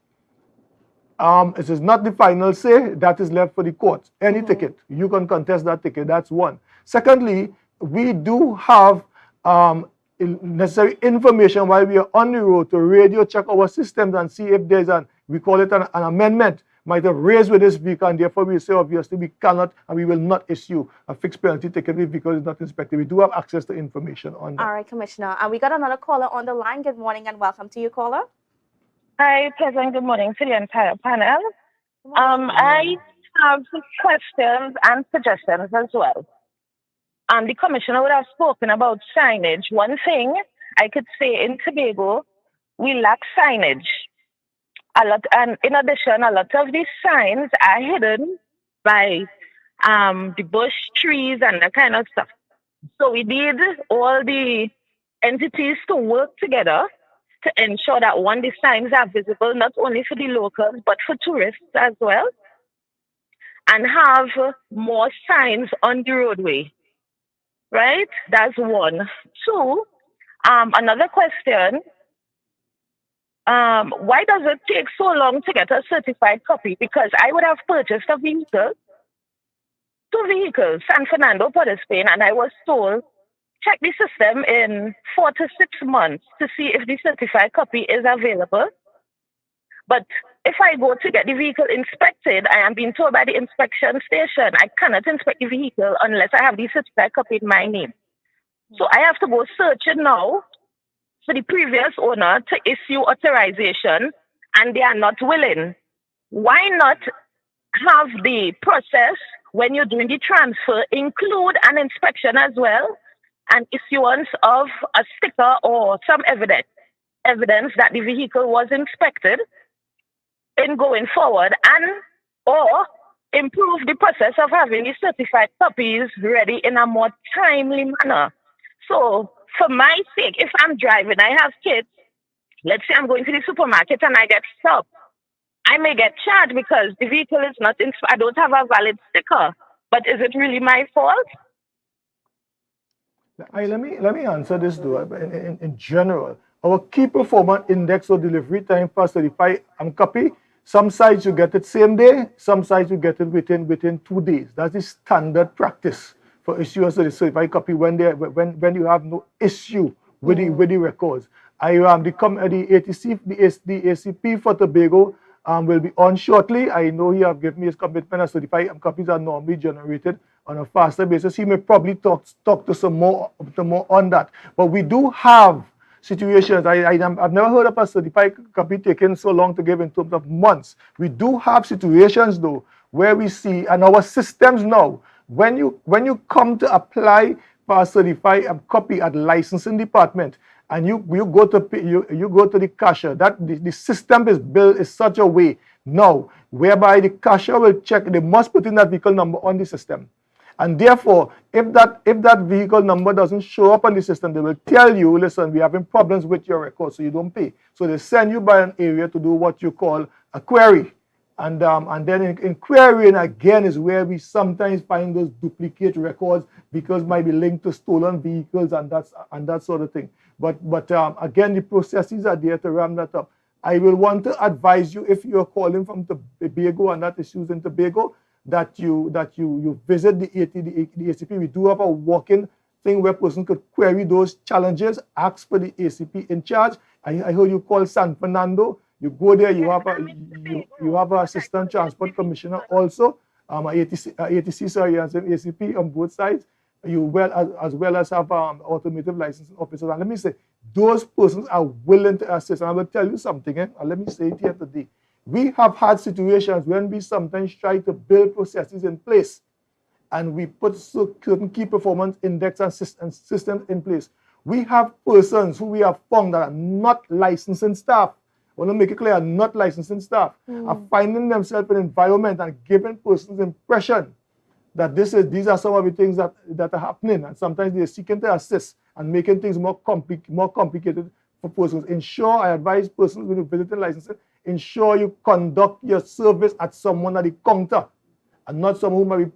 It is not the final say, that is left for the court. Any ticket, you can contest that ticket, that's one. Secondly, we do have necessary information while we are on the road to radio check our systems and see if there's we call it an amendment might have raised with this vehicle, and therefore we say obviously we cannot and we will not issue a fixed penalty ticket if the vehicle is not inspected. We do have access to information on that. All right, Commissioner. And we got another caller on the line. Good morning and welcome to you, caller. Hi, President. Good morning to the entire panel. I have questions and suggestions as well. The commissioner would have spoken about signage. One thing I could say in Tobago, we lack signage. And in addition, a lot of these signs are hidden by the bush, trees, and that kind of stuff. So we need all the entities to work together to ensure that one, the signs are visible not only for the locals but for tourists as well, and have more signs on the roadway. Right? That's one. Two, another question. Why does it take so long to get a certified copy? Because I would have purchased a vehicle, 2 vehicles, San Fernando, Port of Spain, and I was told check the system in 4 to 6 months to see if the certified copy is available. But if I go to get the vehicle inspected, I am being told by the inspection station I cannot inspect the vehicle unless I have the certified copy in my name. So I have to go searching now for the previous owner to issue authorization and they are not willing, why not have the process when you're doing the transfer include an inspection as well, and issuance of a sticker or some evidence that the vehicle was inspected in going forward, and or improve the process of having the certified copies ready in a more timely manner. So for my sake, if I'm driving, I have kids, let's say I'm going to the supermarket and I get stopped, I may get charged because the vehicle is not I don't have a valid sticker. But is it really my fault? Let me answer this though. In general, our key performance index or delivery time for certified copy. Some sites you get it same day, some sites you get it within 2 days. That is standard practice for issuers of the certified copy when you have no issue with the records. The ATC, the ACP for Tobago will be on shortly. I know he have given me his commitment as certified copies are normally generated on a faster basis. He may probably talk to some more on that. But we do have situations. I've never heard of a certified copy taking so long to give in terms of months. We do have situations though where we see, and our systems now, when you come to apply for a certified copy at the licensing department, and you go to the cashier, that the system is built in such a way now whereby the cashier will check, they must put in that vehicle number on the system. And therefore, if that vehicle number doesn't show up on the system, they will tell you, listen, we're having problems with your record, so you don't pay. So they send you by an area to do what you call a query. And then in querying again is where we sometimes find those duplicate records because might be linked to stolen vehicles and that sort of thing. But again, the processes are there to ram that up. I will want to advise you, if you're calling from Tobago and that issues in Tobago, that you visit the ACP. We do have a walk-in thing where person could query those challenges, ask for the ACP in charge. I heard you call San Fernando. You go there, you have an assistant transport commissioner also, ATC, sorry, and ACP on both sides. As well as have automotive licensing officers. And let me say, those persons are willing to assist. And I will tell you something, and let me say it here today. We have had situations when we sometimes try to build processes in place and we put certain key performance index and systems in place. We have persons who we have found that are not licensing staff. I want to make it clear, are not licensing staff, are finding themselves in an environment and giving persons impression that these are some of the things that are happening, and sometimes they're seeking to assist and making things more complicated for persons. I advise persons when you're visiting licensing, ensure you conduct your service at someone at the counter and not someone who might be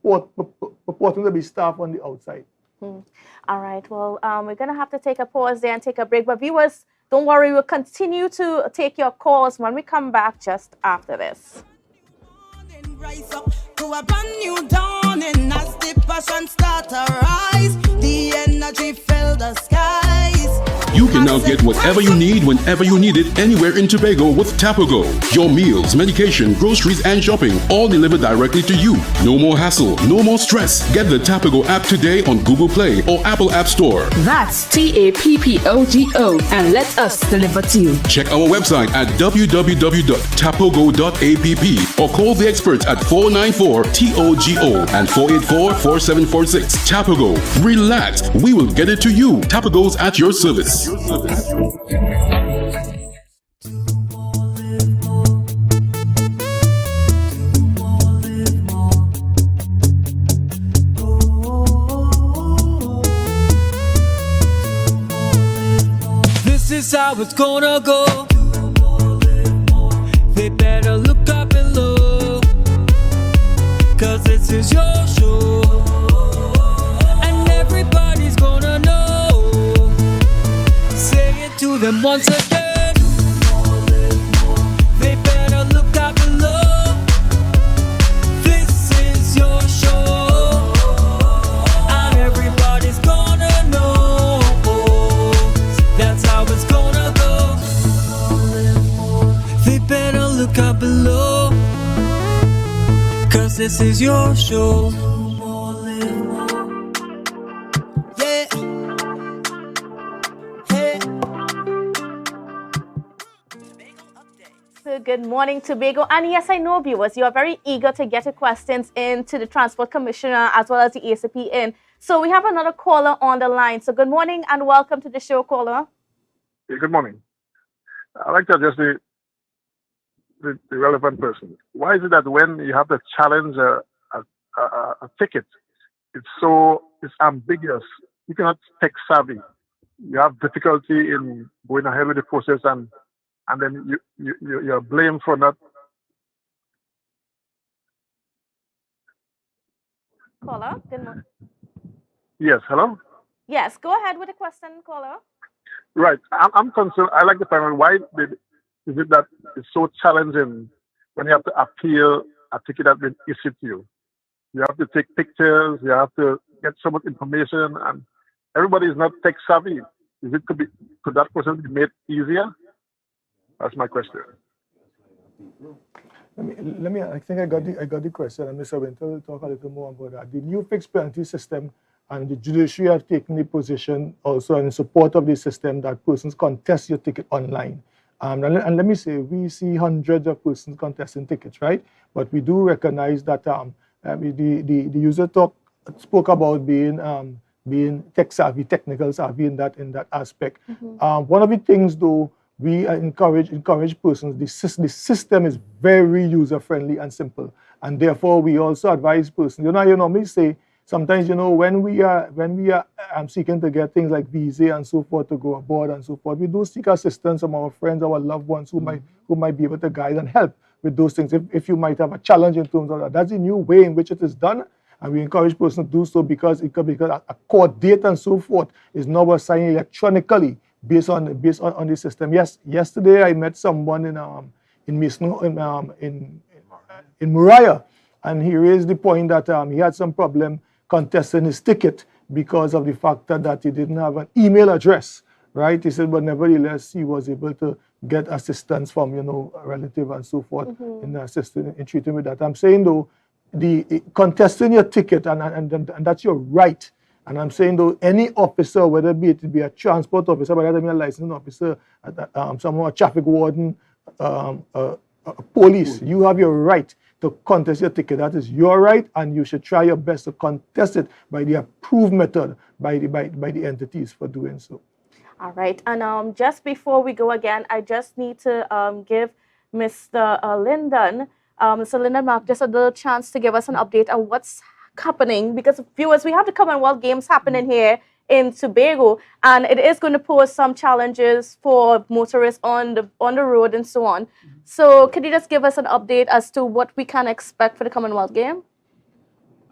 purporting to be staff on the outside. All right, well, we're going to have to take a pause there and take a break. But viewers, don't worry, we'll continue to take your calls when we come back just after this. Rise up to a brand new dawning as the passion start to rise. The energy fill the skies. You can now get whatever you need whenever you need it anywhere in Tobago with Tobago. Your meals, medication, groceries, and shopping all delivered directly to you. No more hassle, no more stress. Get the Tobago app today on Google Play or Apple App Store. That's TAPPOGO, and let us deliver to you. Check our website at www.tapogo.app or call the experts at 494-TOGO and 484-4746. Tobago. Relax. We will get it to you. Tobago's at your service. This is how it's gonna go. They better look up below, 'cause this is your show, and everybody's gonna know. Say it to them once again. They better look up below. This is your show, and everybody's gonna know. That's how it's gonna go. They better look up below, 'cause this is your show. Yeah. Hey. to Good Morning Tobago. And yes, I know, viewers, you are very eager to get your questions in to the Transport Commissioner as well as the ACP in. So we have another caller on the line. So good morning and welcome to the show, caller. Hey, good morning. I'd like to address the relevant person. Why is it that when you have to challenge a ticket, it's ambiguous? You cannot tech savvy. You have difficulty in going ahead with the process, and then you're blamed for not. Caller, good morning. Yes, hello. Yes, go ahead with the question, caller. Right. I'm concerned. I like the point. Is it that it's so challenging when you have to appeal a ticket that's been issued to you? You have to take pictures. You have to get so much information, and everybody is not tech savvy. Could that process be made easier? That's my question. I think I got the question, and Mr. Winter will talk a little more about that. The new fixed penalty system and the judiciary have taken the position also in support of the system that persons contest your ticket online. And let me say, we see hundreds of persons contesting tickets, right? But we do recognize that the user spoke about being tech savvy, technical savvy in that aspect. One of the things, though, we encourage persons. The system is very user friendly and simple, and therefore we also advise persons. You normally say sometimes when we are seeking to get things like visa and so forth to go abroad and so forth, we do seek assistance from our friends, our loved ones who might be able to guide and help with those things. If you might have a challenge in terms of that, that's the new way in which it is done. And we encourage persons to do so because a court date and so forth is now assigned electronically based on the system. Yes, yesterday I met someone in Moriah, and he raised the point that he had some problem contesting his ticket because of the fact that he didn't have an email address, right? He said, but nevertheless, he was able to get assistance from a relative and so forth in assisting in treating with that. I'm saying though, the contesting your ticket and that's your right. And I'm saying though, any officer, whether it be a transport officer, whether it be a licensed officer, someone a traffic warden, police, you have your right to contest your ticket. That is your right, and you should try your best to contest it by the approved method by the entities for doing so. All right, and just before we go again, I just need to give Mr. Lyndon, Mr. Lyndon Mark, just a little chance to give us an update on what's happening, because viewers, we have the Commonwealth Games happening here in Tobago, and it is going to pose some challenges for motorists on the road and so on. So could you just give us an update as to what we can expect for the Commonwealth Game?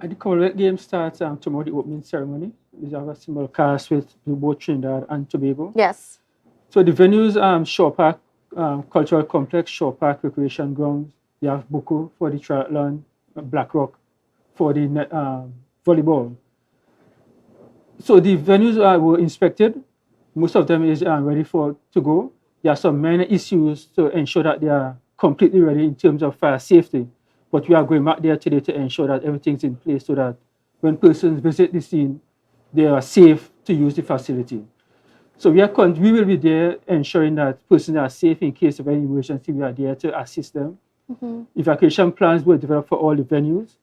The Commonwealth Game starts tomorrow, the opening ceremony. We have a simulcast with both Trinidad and Tobago. Yes. So the venues, Shore Park, Cultural Complex, Shore Park Recreation Grounds. You have Buku for the triathlon, Black Rock for the volleyball. So the venues were inspected. Most of them is ready to go. There are some minor issues to ensure that they are completely ready in terms of fire safety. But we are going back there today to ensure that everything's in place so that when persons visit the scene, they are safe to use the facility. So we will be there ensuring that persons are safe in case of any emergency. We are there to assist them. Evacuation plans were developed for all the venues.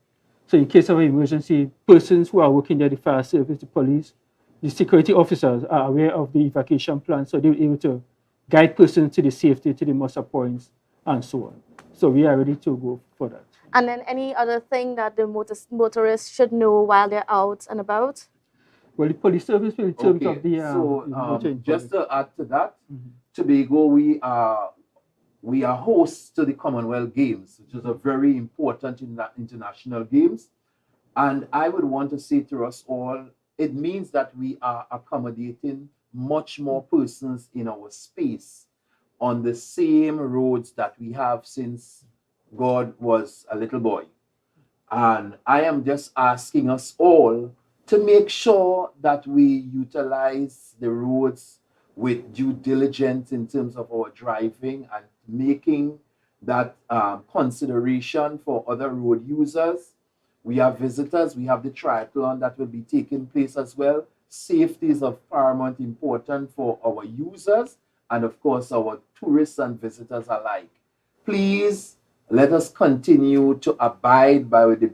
So in case of an emergency, persons who are working there, the fire service, the police, the security officers are aware of the evacuation plan, so they'll be able to guide persons to the safety, to the muster points, and so on. So we are ready to go for that. And then any other thing that the motorists should know while they're out and about? Well, the police service will in terms of the... just to add to that, Tobago, we are hosts to the Commonwealth Games, which is a very important international games. And I would want to say to us all, it means that we are accommodating much more persons in our space on the same roads that we have since God was a little boy. And I am just asking us all to make sure that we utilize the roads with due diligence in terms of our driving and making that consideration for other road users. We have visitors, we have the triathlon that will be taking place as well. Safety is of paramount importance for our users and of course our tourists and visitors alike. please let us continue to abide by with the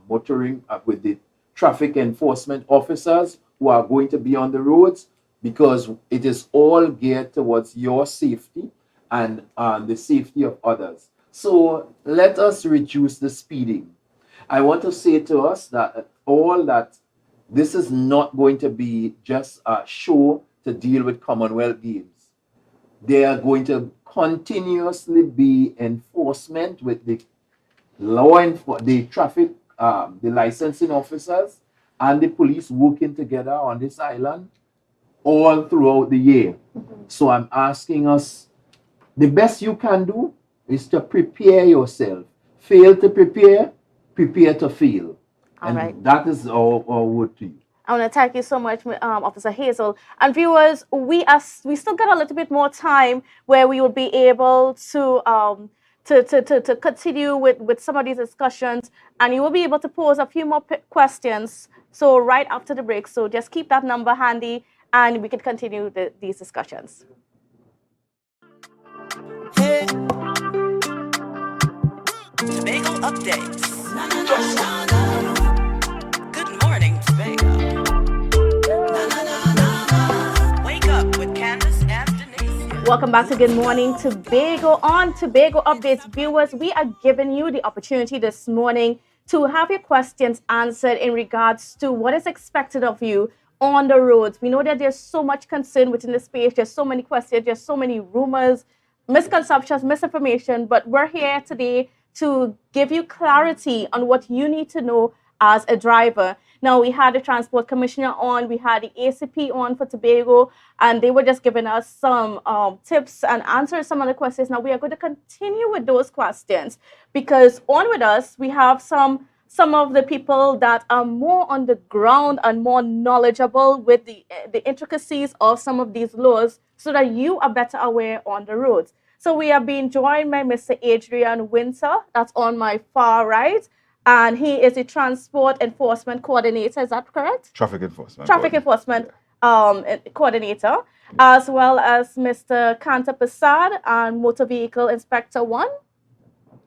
motoring with the traffic enforcement officers who are going to be on the roads, because it is all geared towards your safety and the safety of others. So let us reduce the speeding. I want to say to us that this is not going to be just a show to deal with Commonwealth Games. There are going to continuously be enforcement with the the traffic, the licensing officers and the police working together on this island all throughout the year. So I'm asking us, the best you can do is to prepare yourself. Fail to prepare, prepare to fail. All right. That is our word to you. I want to thank you so much, Officer Hazel. And viewers, we still got a little bit more time where we will be able to continue with some of these discussions, and you will be able to pose a few more questions. So right after the break, so just keep that number handy, and we can continue these discussions. Hey. Tobago updates. Good morning, Tobago. Wake up with Kandace and Denise. Welcome back to Good Morning Tobago. On Tobago Updates, viewers, we are giving you the opportunity this morning to have your questions answered in regards to what is expected of you on the roads. We know that there's so much concern within the space. There's so many questions. There's so many rumors, misconceptions, misinformation. But we're here today to give you clarity on what you need to know as a driver. Now, we had the Transport Commissioner on, we had the ACP on for Tobago, and they were just giving us some tips and answers some of the questions. Now, we are going to continue with those questions, because on with us, we have some of the people that are more on the ground and more knowledgeable with the intricacies of some of these laws, so that you are better aware on the roads. So we are being joined by Mr. Adrian Winter, that's on my far right, and he is the Transport Enforcement Coordinator. Is that correct? Traffic Enforcement. Traffic Enforcement Coordinator, as well as Mr. Kandace Prasad and Motor Vehicle Inspector 1.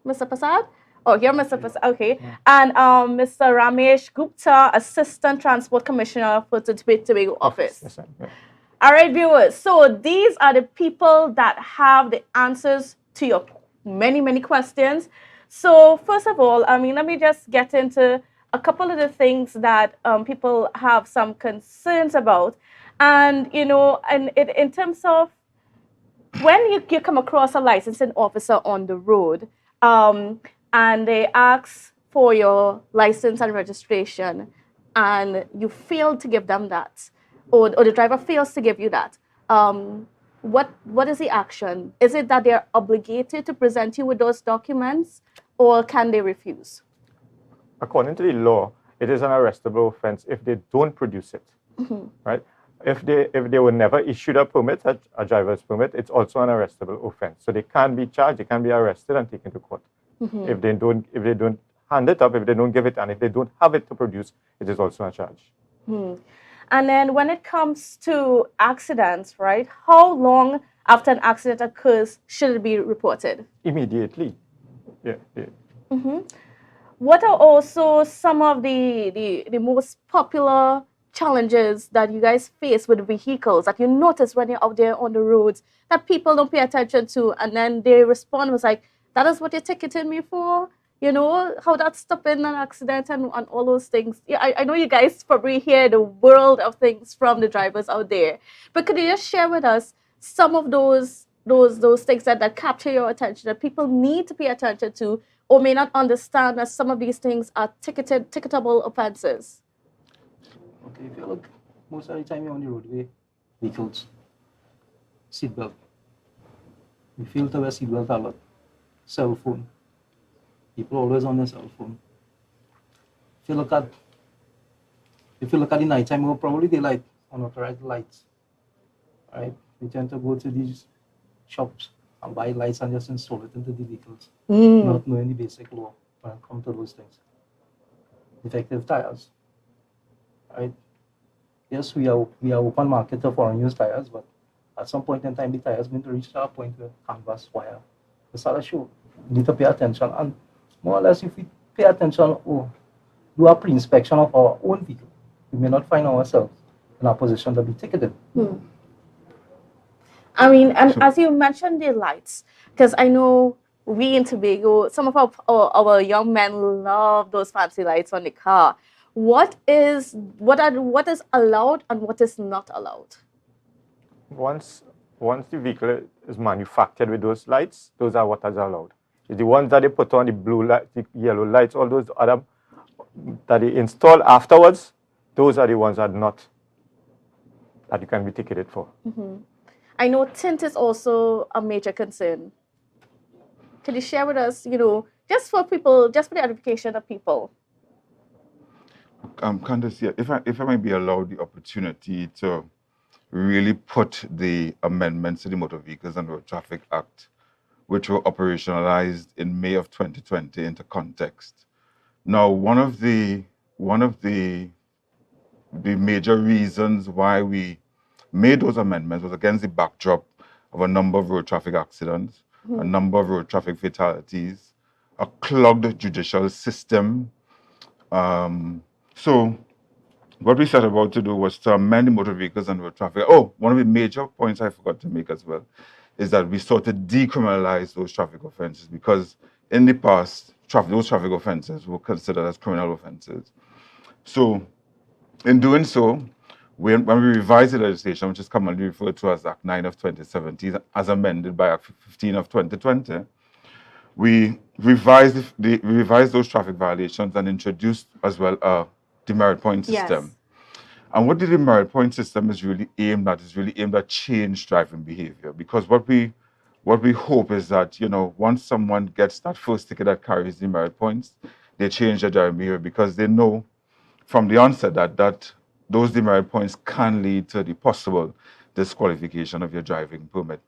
Mr. Prasad? Oh, here, Mr. Prasad. Okay. And Mr. Ramesh Gupta, Assistant Transport Commissioner for the Tobago office. Yes, sir. Yeah. All right, viewers. So these are the people that have the answers to your many, many questions. So first of all, let me just get into a couple of the things that people have some concerns about. And, in terms of when you come across a licensing officer on the road, and they ask for your license and registration, and you fail to give them that, or the driver fails to give you that, what is the action? Is it that they're obligated to present you with those documents, or can they refuse? According to the law, it is an arrestable offense if they don't produce it, right? If they were never issued a permit, a driver's permit, it's also an arrestable offense. So they can be charged, they can be arrested and taken to court. If they don't hand it up, if they don't give it, and if they don't have it to produce, it is also a charge. And then when it comes to accidents, right? How long after an accident occurs should it be reported? Immediately. Yeah. What are also some of the most popular challenges that you guys face with vehicles that you notice when you're out there on the roads that people don't pay attention to, and then they respond with like, that is what you're ticketing me for? You know, how that's stopping an accident and all those things. Yeah, I know you guys probably hear the world of things from the drivers out there. But could you just share with us some of those things that capture your attention, that people need to pay attention to, or may not understand that some of these things are ticketable offenses? Okay, if you look, most of the time you're on the roadway, vehicles, seatbelt. You fail to wear seatbelt a lot. Cell phone. People always on their cell phone. If you look at the nighttime, we'll probably daylight, unauthorized lights. Right? We tend to go to these shops and buy lights and just install it into the vehicles, not knowing the basic law when it comes to those things. Defective tires. Right? Yes, we are open market for foreign use tires, but at some point in time, the tire is going to reach that point where canvas, wire, It's not a show. You need to pay attention, and more or less, if we pay attention or do a pre-inspection of our own vehicle, we may not find ourselves in a position to be ticketed. I mean, and as you mentioned the lights, because I know we in Tobago, some of our young men love those fancy lights on the car. What is allowed and what is not allowed? Once the vehicle is manufactured with those lights, those are what is allowed. The ones that they put on, the blue light, the yellow lights, all those other that they install afterwards, those are the ones that you can be ticketed for. I know tint is also a major concern. Can you share with us, just for the edification of people? Kandace, yeah, if I might be allowed the opportunity to really put the amendments to the Motor Vehicles and Road Traffic Act, which were operationalized in May of 2020, into context. Now, one of the major reasons why we made those amendments was against the backdrop of a number of road traffic accidents, a number of road traffic fatalities, a clogged judicial system. So what we set about to do was to amend the Motor Vehicles and Road Traffic. Oh, one of the major points I forgot to make as well is that we sought to decriminalize those traffic offenses, because in the past, those traffic offenses were considered as criminal offenses. So in doing so, when we revised the legislation, which is commonly referred to as Act 9 of 2017, as amended by Act 15 of 2020, we revised those traffic violations and introduced as well a demerit point system. Yes. And what the demerit point system is really aimed at change driving behavior. Because what we hope is that, once someone gets that first ticket that carries demerit points, they change their driving behavior, because they know from the onset that those demerit points can lead to the possible disqualification of your driving permit.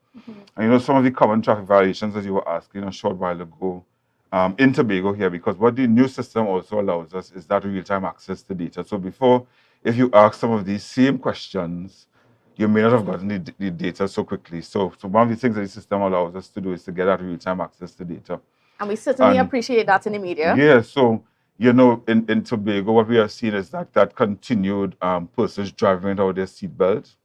And some of the common traffic violations, as you were asking a short while ago, in Tobago here, because what the new system also allows us is that real-time access to data. So before, if you ask some of these same questions, you may not have gotten the data so quickly. So one of the things that the system allows us to do is to get that real-time access to data. And we certainly appreciate that in the media. Yeah, so in Tobago, what we are seeing is that continued persons driving without their seatbelt,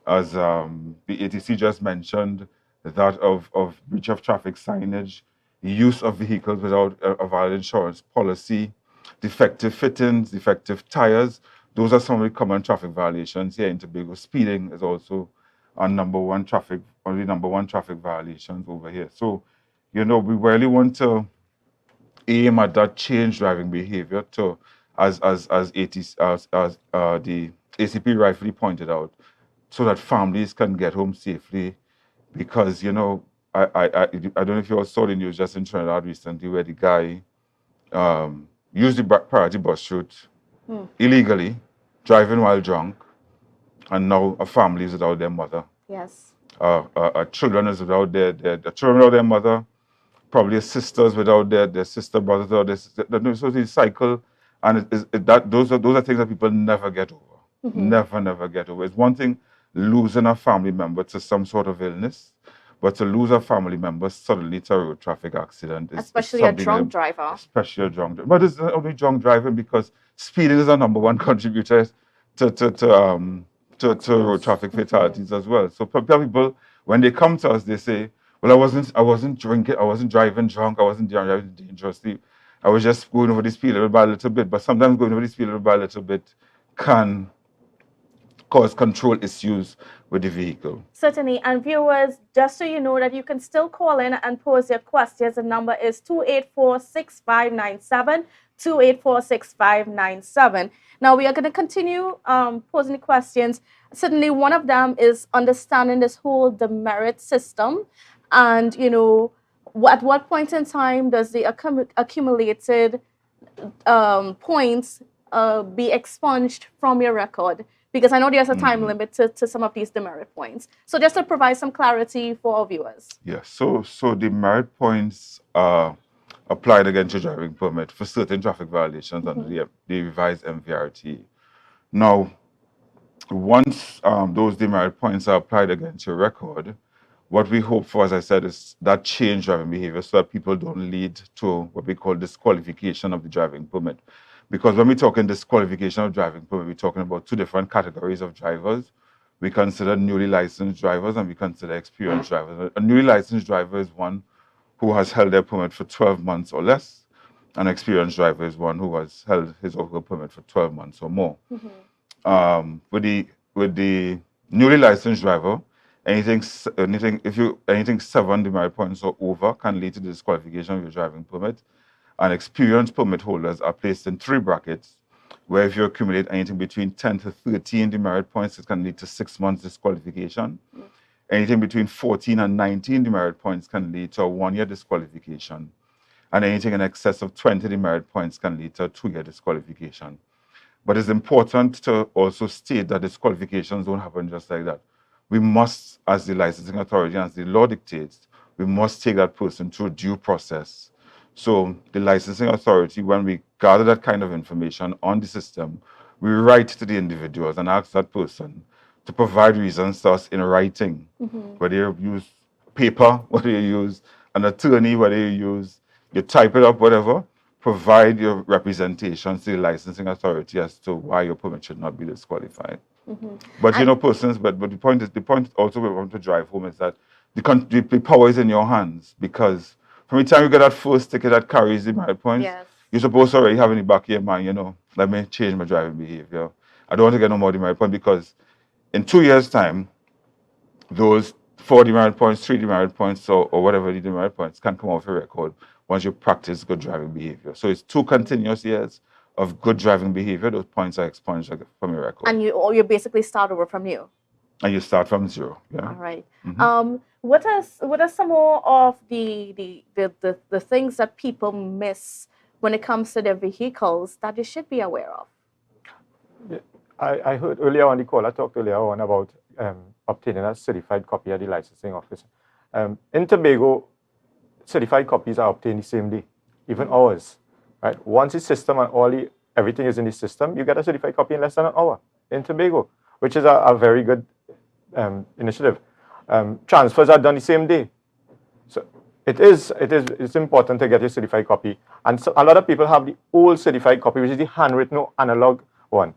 as the ATC just mentioned, that of breach of traffic signage, use of vehicles without a valid insurance policy, defective fittings, defective tires. Those are some of the common traffic violations here in Tobago. Speeding is also one of the number one traffic violations over here. So, we really want to aim at that change driving behavior to, as the ACP rightfully pointed out, so that families can get home safely. Because I don't know if you all saw the news just in Trinidad recently, where the guy used the priority bus route illegally, driving while drunk, and now a family is without their mother. Yes. Children is without their children without their mother. Probably sisters without their sister, brothers without their sister. So the cycle, and those are things that people never get over. Never get over. It's one thing losing a family member to some sort of illness, but to lose a family member suddenly to a road traffic accident is especially a drunk driver. Especially a drunk driver. But it's not only drunk driving, because speeding is a number one contributor to road traffic fatalities as well. So people, when they come to us, they say, well, I wasn't drinking, I wasn't driving drunk, I wasn't driving dangerously. I was just going over the speed limit by a little bit. But sometimes going over the speed limit by a little bit can cause control issues with the vehicle. Certainly. And viewers, just so you know that you can still call in and pose your questions. The number is 284-6597, 284-6597. Now, we are going to continue posing the questions. Certainly, one of them is understanding this whole demerit system. And, at what point in time does the accumulated points be expunged from your record? Because I know there's a time limit to some of these demerit points. So just to provide some clarity for our viewers. Yeah, so demerit points are applied against your driving permit for certain traffic violations under the revised MVRT. Now, once those demerit points are applied against your record, what we hope for, as I said, is that change driving behavior so that people don't lead to what we call disqualification of the driving permit. Because when we talk in disqualification of driving permit, we're talking about two different categories of drivers. We consider newly licensed drivers and we consider experienced drivers. A newly licensed driver is one who has held their permit for 12 months or less. An experienced driver is one who has held his or her permit for 12 months or more. With the newly licensed driver, anything 7 demerit points or over can lead to the disqualification of your driving permit. And experienced permit holders are placed in 3 brackets, where if you accumulate anything between 10 to 13 demerit points, it can lead to 6 months disqualification. Anything between 14 and 19 demerit points can lead to a 1-year disqualification. And anything in excess of 20 demerit points can lead to a 2-year disqualification. But it's important to also state that disqualifications don't happen just like that. We must, as the licensing authority, as the law dictates, we must take that person through due process. So the licensing authority, when we gather that kind of information on the system, we write to the individuals and ask that person to provide reasons to us in writing, whether you use paper, whether you use an attorney, whether you type it up, whatever, provide your representations to the licensing authority as to why your permit should not be disqualified. But but the point also we want to drive home is that the power is in your hands, because from the time you get that first ticket that carries the merit points, you're supposed to already have in the back of your mind, let me change my driving behavior. I don't want to get no more demerit points, because in 2 years' time, those 4 demerit points, 3 demerit points, or whatever the demerit points can come off your record once you practice good driving behavior. So it's 2 continuous years of good driving behavior. Those points are expunged from your record. And you basically start over from new. And you start from 0. Yeah. All right. What are some more of the things that people miss when it comes to their vehicles that they should be aware of? I heard earlier on the call, I talked earlier on about obtaining a certified copy at the licensing office. In Tobago, certified copies are obtained the same day, even hours. Right? Once the system and everything is in the system, you get a certified copy in less than an hour in Tobago, which is a very good initiative. Transfers are done the same day. So it's important to get your certified copy. And so a lot of people have the old certified copy, which is the handwritten analog one.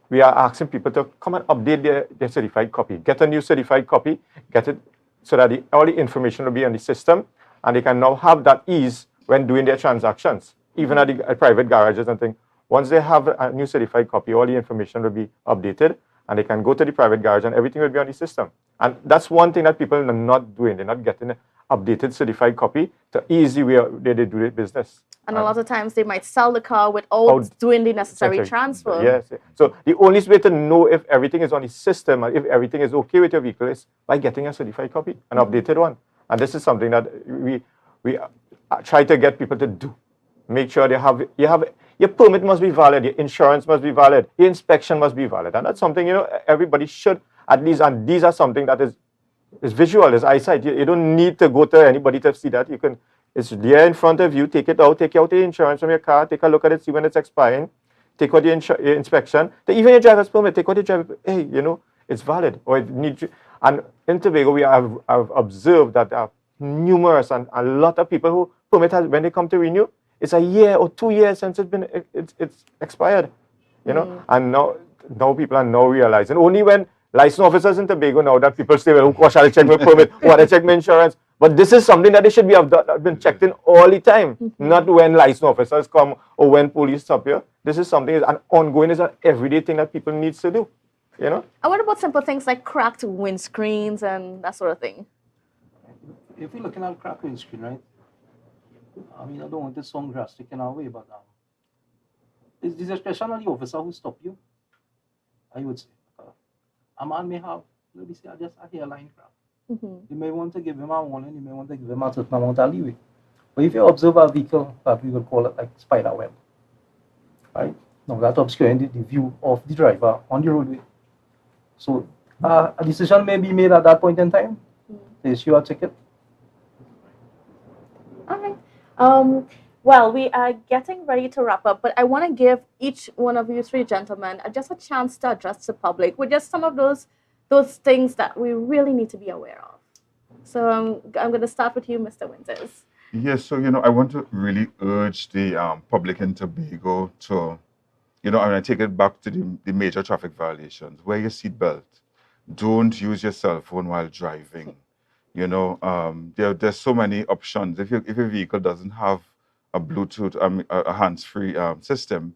We are asking people to come and update their certified copy. Get a new certified copy, get it so that all the information will be on the system, and they can now have that ease when doing their transactions, even at the private garages and things. Once they have a new certified copy, all the information will be updated, and they can go to the private garage and everything will be on the system. And that's one thing that people are not doing. They're not getting an updated certified copy to easy way they do their business. And a lot of times they might sell the car without doing the necessary transfer. Yes. So the only way to know if everything is on the system and if everything is okay with your vehicle is by getting a certified copy, an updated one. And this is something that we try to get people to do. Make sure your permit must be valid, your insurance must be valid, your inspection must be valid. And that's something, everybody should at least, and these are something that is visual, is eyesight. You don't need to go to anybody to see that. It's there in front of you, take it out, take out the insurance from your car, take a look at it, see when it's expiring, take out your inspection, even your driver's permit, take out your driver's, hey, it's valid, or it needs you. And in Tobago, we have observed that there are numerous and a lot of people who permit when they come to renew, it's a year or 2 years since it's expired, and now people are now realizing, only when license officers in Tobago now that people say, well, what shall I check my permit, what I check my insurance. But this is something that they should have been checked in all the time, not when license officers come or when police stop you. This is something, an ongoing, is an everyday thing that people need to do, And what about simple things like cracked windscreens and that sort of thing? If you're looking at cracked windscreen, right? I mean, I don't want to sound drastic in a way, but it's discretion on the officer who stop you, I would say. A man may have, let me say, just a hairline crack. You may want to give him a warning, you may want to give him a certain amount of leeway. But if you observe a vehicle that we would call it like spider web, right? Now that's obscuring the view of the driver on the roadway. So a decision may be made at that point in time to issue a ticket. All right. Well, we are getting ready to wrap up, but I want to give each one of you 3 gentlemen just a chance to address the public with just some of those things that we really need to be aware of. So I'm going to start with you, Mr. Winters. Yes, so I want to really urge the public in Tobago to, and I take it back to the major traffic violations. Wear your seatbelt. Don't use your cell phone while driving. There's so many options. If your vehicle doesn't have a Bluetooth, a hands-free system,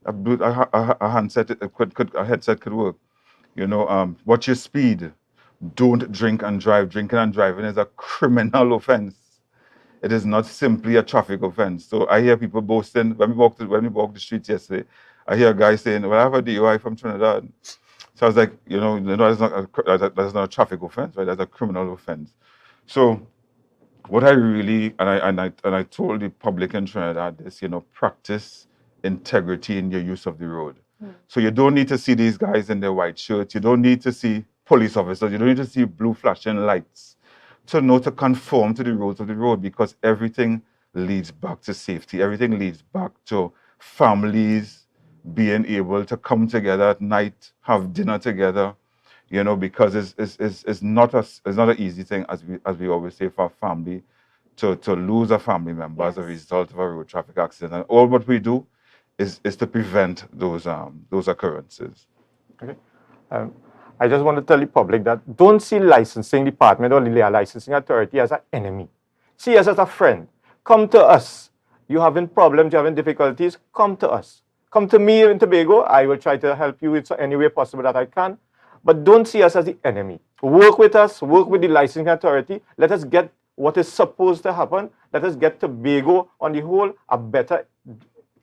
a handset, a headset could work. Watch your speed. Don't drink and drive. Drinking and driving is a criminal offense. It is not simply a traffic offense. So I hear people boasting when we walked the streets yesterday. I hear a guy saying, "Well, I have a DUI from Trinidad." So I was like, that's not a traffic offense, right? That's a criminal offense. So what I really and I told the public in Trinidad this, practice integrity in your use of the road. So you don't need to see these guys in their white shirts. You don't need to see police officers. You don't need to see blue flashing lights to know to conform to the rules of the road, because everything leads back to safety. Everything leads back to families being able to come together at night, have dinner together, because it's not an easy thing, as we always say, for a family to lose a family member as a result of a road traffic accident. And all what we do is to prevent those occurrences. Okay. I just want to tell the public that don't see licensing department or the licensing authority as an enemy. See us as a friend. Come to us. You having problems, you having difficulties, come to us. Come to me in Tobago. I will try to help you in any way possible that I can. But don't see us as the enemy. Work with us, work with the licensing authority. Let us get what is supposed to happen. Let us get Tobago on the whole a better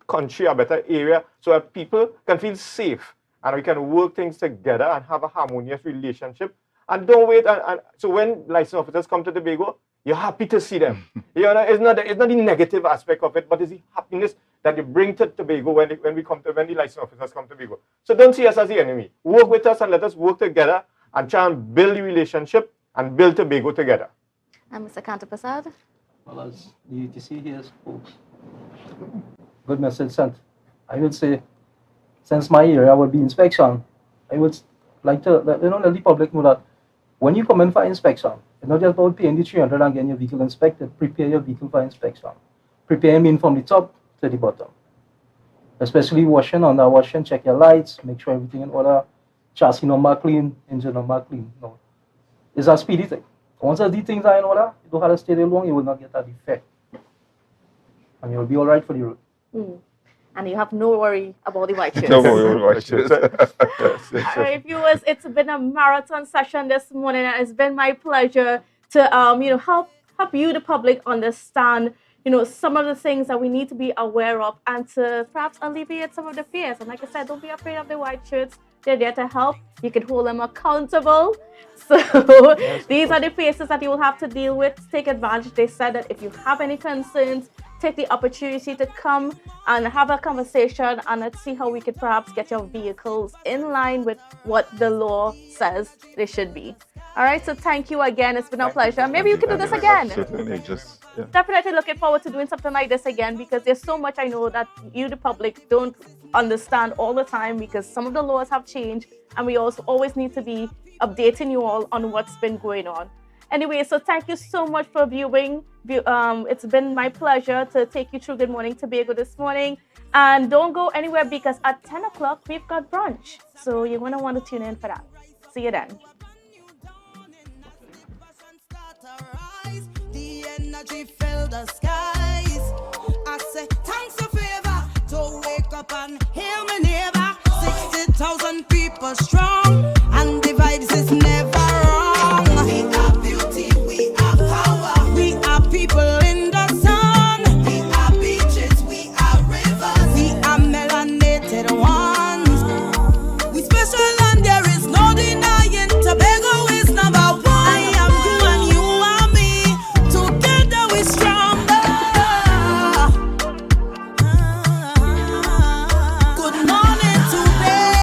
country, a better area, so that people can feel safe and we can work things together and have a harmonious relationship. And don't wait. And so when license officers come to Tobago, you're happy to see them. It's not the negative aspect of it, but it's the happiness that they bring to Tobago when the license officers come to Tobago. So don't see us as the enemy. Work with us and let us work together and try and build the relationship and build Tobago together. And Mr. Kandace? Well, as the UTC here spoke, good message sent. I would say, since my area would be inspection, I would like to let the public know that when you come in for inspection, it's not just about paying the 300 and getting your vehicle inspected. Prepare your vehicle for inspection. Prepare mean from the top to the bottom. Especially washing, under washing, check your lights, make sure everything in order, chassis number clean, engine number clean. No. It's a speedy thing. Once these things are in order, you don't have to stay there long, you will not get that defect. And you'll be all right for the road. And you have no worry about the white shirts. No worry about white shirts. All right, viewers, it's been a marathon session this morning, and it's been my pleasure to help you, the public, understand some of the things that we need to be aware of and to perhaps alleviate some of the fears. And like I said, don't be afraid of the white shirts. They're there to help. You can hold them accountable. So these are the faces that you will have to deal with. Take advantage. They said that if you have any concerns, take the opportunity to come and have a conversation and let's see how we could perhaps get your vehicles in line with what the law says they should be. All right, so thank you again. It's been a pleasure. Maybe you can do this again. Certainly, Definitely looking forward to doing something like this again, because there's so much I know that you, the public, don't understand all the time, because some of the laws have changed and we also always need to be updating you all on what's been going on. Anyway, so thank you so much for viewing. It's been my pleasure to take you through Good Morning Tobago this morning. And don't go anywhere, because at 10 o'clock, we've got brunch. So you're going to want to tune in for that. See you then. The energy filled the sky.